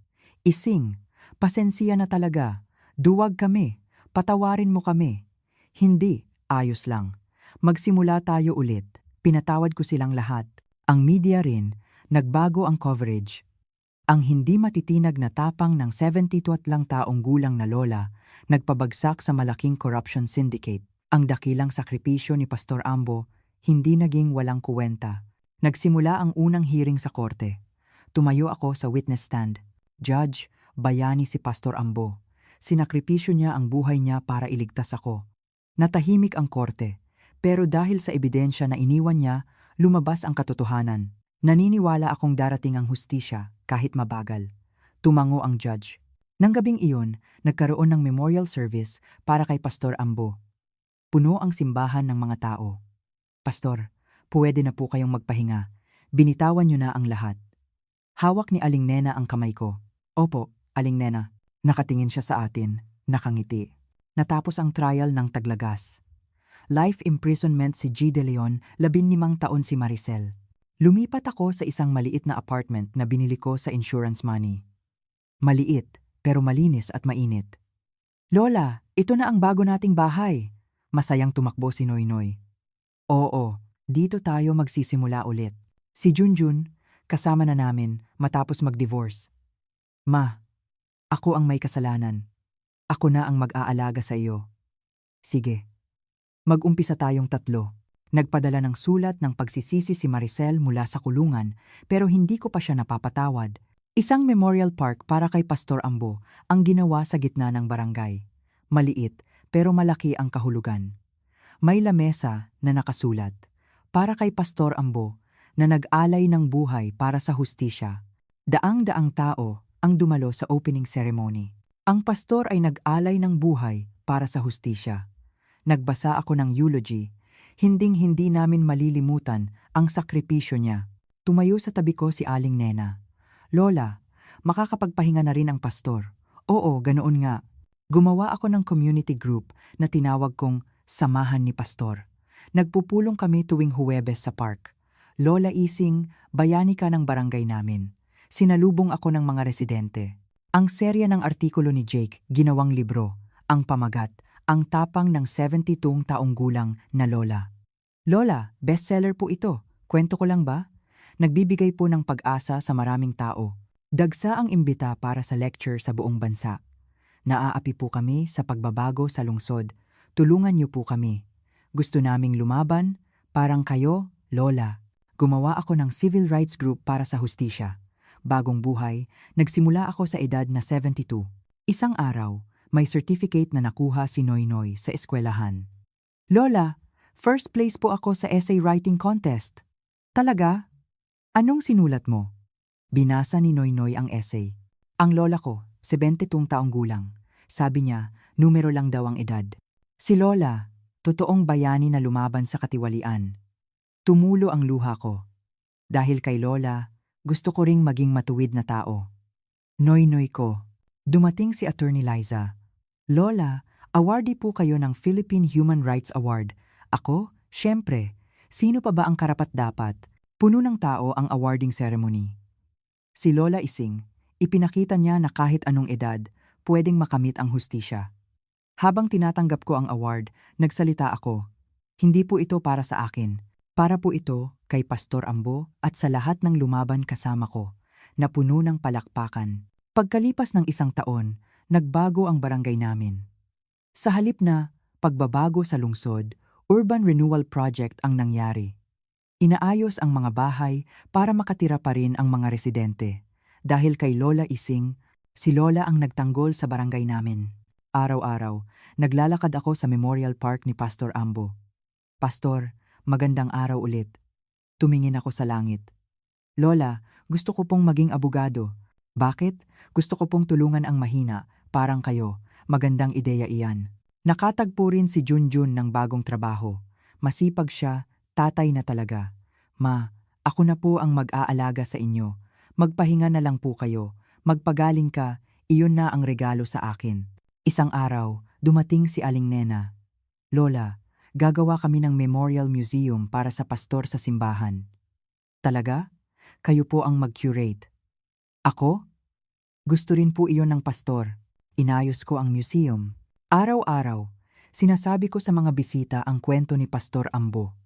Ising, pasensya na talaga. Duwag kami. Patawarin mo kami. Hindi, ayos lang. Magsimula tayo ulit. Pinatawad ko silang lahat. Ang media rin, nagbago ang coverage. Ang hindi matitinag na tapang ng 72 lang taong gulang na lola, nagpabagsak sa malaking corruption syndicate. Ang dakilang sakripisyo ni Pastor Ambo, hindi naging walang kuwenta. Nagsimula ang unang hearing sa korte. Tumayo ako sa witness stand. Judge, bayani si Pastor Ambo. Sinakripisyo niya ang buhay niya para iligtas ako. Natahimik ang korte, pero dahil sa ebidensya na iniwan niya, lumabas ang katotohanan. Naniniwala akong darating ang hustisya kahit mabagal. Tumango ang judge. Nang gabing iyon, nagkaroon ng memorial service para kay Pastor Ambo. Puno ang simbahan ng mga tao. Pastor, pwede na po kayong magpahinga. Binitawan niyo na ang lahat. Hawak ni Aling Nena ang kamay ko. Opo, Aling Nena. Nakatingin siya sa atin, nakangiti. Natapos ang trial ng Taglagas. Life imprisonment si G. De Leon, 15 taon si Maricel. Lumipat ako sa isang maliit na apartment na binili ko sa insurance money. Maliit, pero malinis at mainit. Lola, ito na ang bago nating bahay. Masayang tumakbo si Noynoy. Oo, dito tayo magsisimula ulit. Si Junjun, kasama na namin matapos mag-divorce. Ma, ako ang may kasalanan. Ako na ang mag-aalaga sa iyo. Sige. Mag-umpisa tayong 3. Nagpadala ng sulat ng pagsisisi si Maricel mula sa kulungan pero hindi ko pa siya napapatawad. Isang memorial park para kay Pastor Ambo ang ginawa sa gitna ng barangay. Maliit pero malaki ang kahulugan. May lamesa na nakasulat, para kay Pastor Ambo na nag-alay ng buhay para sa hustisya. Daang-daang tao ang dumalo sa opening ceremony. Ang pastor ay nag-alay ng buhay para sa hustisya. Nagbasa ako ng eulogy. Hinding-hindi namin malilimutan ang sakripisyo niya. Tumayo sa tabi ko si Aling Nena. Lola, makakapagpahinga na rin ang pastor. Oo, ganoon nga. Gumawa ako ng community group na tinawag kong Samahan ni Pastor. Nagpupulong kami tuwing Huwebes sa park. Lola Ising, bayani ka ng barangay namin. Sinalubong ako ng mga residente. Ang serya ng artikulo ni Jake, ginawang libro, ang pamagat, ang tapang ng 72 taong gulang na lola. Lola, bestseller po ito. Kwento ko lang ba? Nagbibigay po ng pag-asa sa maraming tao. Dagsa ang imbita para sa lecture sa buong bansa. Naaapi po kami sa pagbabago sa lungsod. Tulungan niyo po kami. Gusto naming lumaban, parang kayo, Lola. Gumawa ako ng civil rights group para sa hustisya. Bagong buhay, nagsimula ako sa edad na 72. Isang araw, may certificate na nakuha si Noynoy sa eskwelahan. Lola, first place po ako sa essay writing contest. Talaga? Anong sinulat mo? Binasa ni Noynoy ang essay. Ang lola ko, 72 taong gulang. Sabi niya, numero lang daw ang edad. Si Lola, totoong bayani na lumaban sa katiwalian. Tumulo ang luha ko. Dahil kay Lola, gusto ko ring maging matuwid na tao. Noynoy ko. Dumating si Attorney Liza. Lola, Awardee po kayo ng Philippine Human Rights Award. Ako? Siyempre. Sino pa ba ang karapat-dapat? Puno ng tao ang awarding ceremony. Si Lola Ising, ipinakita niya na kahit anong edad, pwedeng makamit ang hustisya. Habang tinatanggap ko ang award, nagsalita ako. Hindi po ito para sa akin. Para po ito kay Pastor Ambo at sa lahat ng lumaban kasama ko, na puno ng palakpakan. Pagkalipas ng 1 taon, nagbago ang barangay namin. Sa halip na pagbabago sa lungsod, urban renewal project ang nangyari. Inaayos ang mga bahay para makatira pa rin ang mga residente. Dahil kay Lola Ising, si Lola ang nagtanggol sa barangay namin. Araw-araw, naglalakad ako sa Memorial Park ni Pastor Ambo. Pastor, magandang araw ulit. Tumingin ako sa langit. Lola, gusto ko pong maging abogado. Bakit? Gusto ko pong tulungan ang mahina, parang kayo. Magandang ideya iyan. Nakatagpo rin si Junjun ng bagong trabaho. Masipag siya, tatay na talaga. Ma, ako na po ang mag-aalaga sa inyo. Magpahinga na lang po kayo. Magpagaling ka, iyon na ang regalo sa akin. Isang araw, dumating si Aling Nena. Lola, gagawa kami ng memorial museum para sa pastor sa simbahan. Talaga? Kayo po ang mag-curate. Ako? Gusto rin po iyon ng pastor. Inayos ko ang museum. Araw-araw, sinasabi ko sa mga bisita ang kwento ni Pastor Ambo.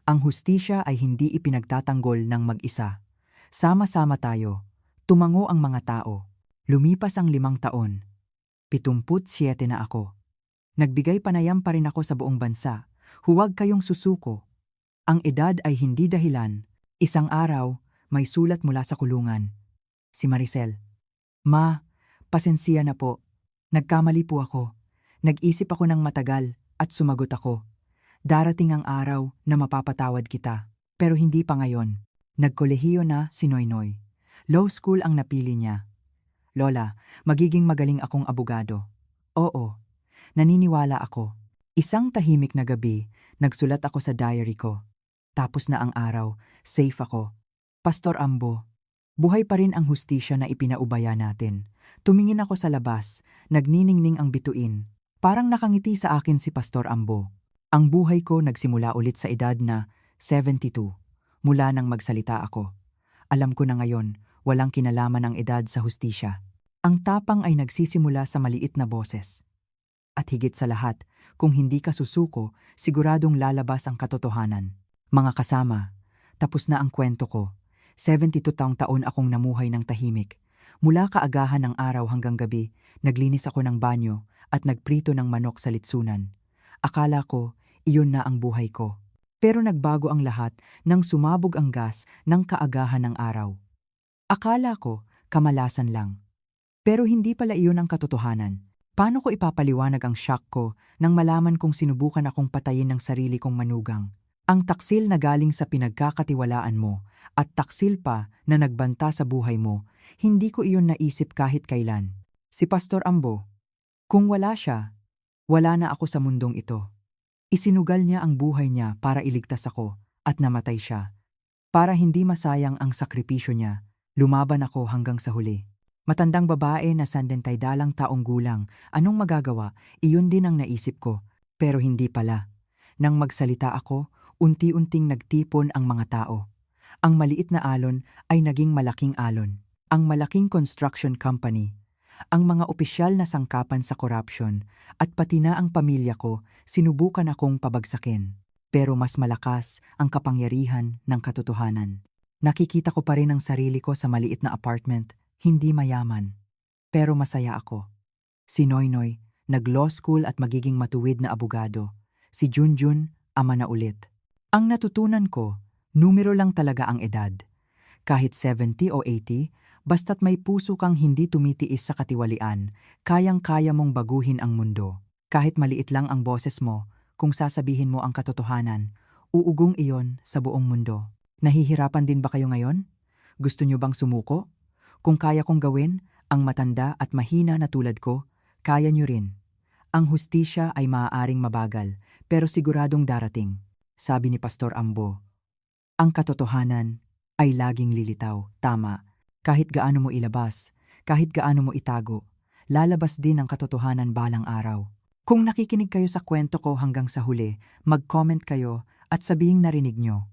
Ang hustisya ay hindi ipinagtatanggol ng mag-isa. Sama-sama tayo. Tumango ang mga tao. Lumipas ang 5 taon. 77 na ako. Nagbigay panayam pa rin ako sa buong bansa. Huwag kayong susuko. Ang edad ay hindi dahilan. Isang araw, may sulat mula sa kulungan. Si Maricel. Ma, pasensya na po. Nagkamali po ako. Nag-isip ako ng matagal at sumagot ako. Darating ang araw na mapapatawad kita. Pero hindi pa ngayon. Nagkolehiyo na si Noynoy. Law school ang napili niya. Lola, magiging magaling akong abogado. Oo, naniniwala ako. Isang tahimik na gabi, nagsulat ako sa diary ko. Tapos na ang araw, safe ako. Pastor Ambo, buhay pa rin ang hustisya na ipinaubaya natin. Tumingin ako sa labas, nagniningning ang bituin. Parang nakangiti sa akin si Pastor Ambo. Ang buhay ko nagsimula ulit sa edad na 72, mula nang magsalita ako. Alam ko na ngayon, walang kinalaman ang edad sa hustisya. Ang tapang ay nagsisimula sa maliit na boses. At higit sa lahat, kung hindi ka susuko, siguradong lalabas ang katotohanan. Mga kasama, tapos na ang kwento ko. 72 taon akong namuhay ng tahimik. Mula kaagahan ng araw hanggang gabi, naglinis ako ng banyo at nagprito ng manok sa litsunan. Akala ko, iyon na ang buhay ko. Pero nagbago ang lahat nang sumabog ang gas ng kaagahan ng araw. Akala ko, kamalasan lang. Pero hindi pala iyon ang katotohanan. Paano ko ipapaliwanag ang shock ko nang malaman kong sinubukan akong patayin ng sarili kong manugang? Ang taksil na galing sa pinagkakatiwalaan mo at taksil pa na nagbanta sa buhay mo, hindi ko iyon naisip kahit kailan. Si Pastor Ambo, kung wala siya, wala na ako sa mundong ito. Isinugal niya ang buhay niya para iligtas ako at namatay siya. Para hindi masayang ang sakripisyo niya, lumaban ako hanggang sa huli. Matandang babae na 72 taong gulang, anong magagawa? Iyon din ang naisip ko, pero hindi pala. Nang magsalita ako, unti-unting nagtipon ang mga tao. Ang maliit na alon ay naging malaking alon. Ang malaking construction company, ang mga opisyal na sangkapan sa korupsyon, at pati na ang pamilya ko, sinubukan akong pabagsakin. Pero mas malakas ang kapangyarihan ng katotohanan. Nakikita ko pa rin ang sarili ko sa maliit na apartment, hindi mayaman. Pero masaya ako. Si Noynoy, nag-law school at magiging matuwid na abogado. Si Junjun, ama na ulit. Ang natutunan ko, numero lang talaga ang edad. Kahit 70 o 80, basta't may puso kang hindi tumitiis sa katiwalian, kayang-kaya mong baguhin ang mundo. Kahit maliit lang ang boses mo, kung sasabihin mo ang katotohanan, uugong iyon sa buong mundo. Nahihirapan din ba kayo ngayon? Gusto niyo bang sumuko? Kung kaya kong gawin, ang matanda at mahina na tulad ko, kaya niyo rin. Ang hustisya ay maaaring mabagal, pero siguradong darating, sabi ni Pastor Ambo. Ang katotohanan ay laging lilitaw, tama. Kahit gaano mo ilabas, kahit gaano mo itago, lalabas din ang katotohanan balang araw. Kung nakikinig kayo sa kwento ko hanggang sa huli, mag-comment kayo at sabihing narinig nyo.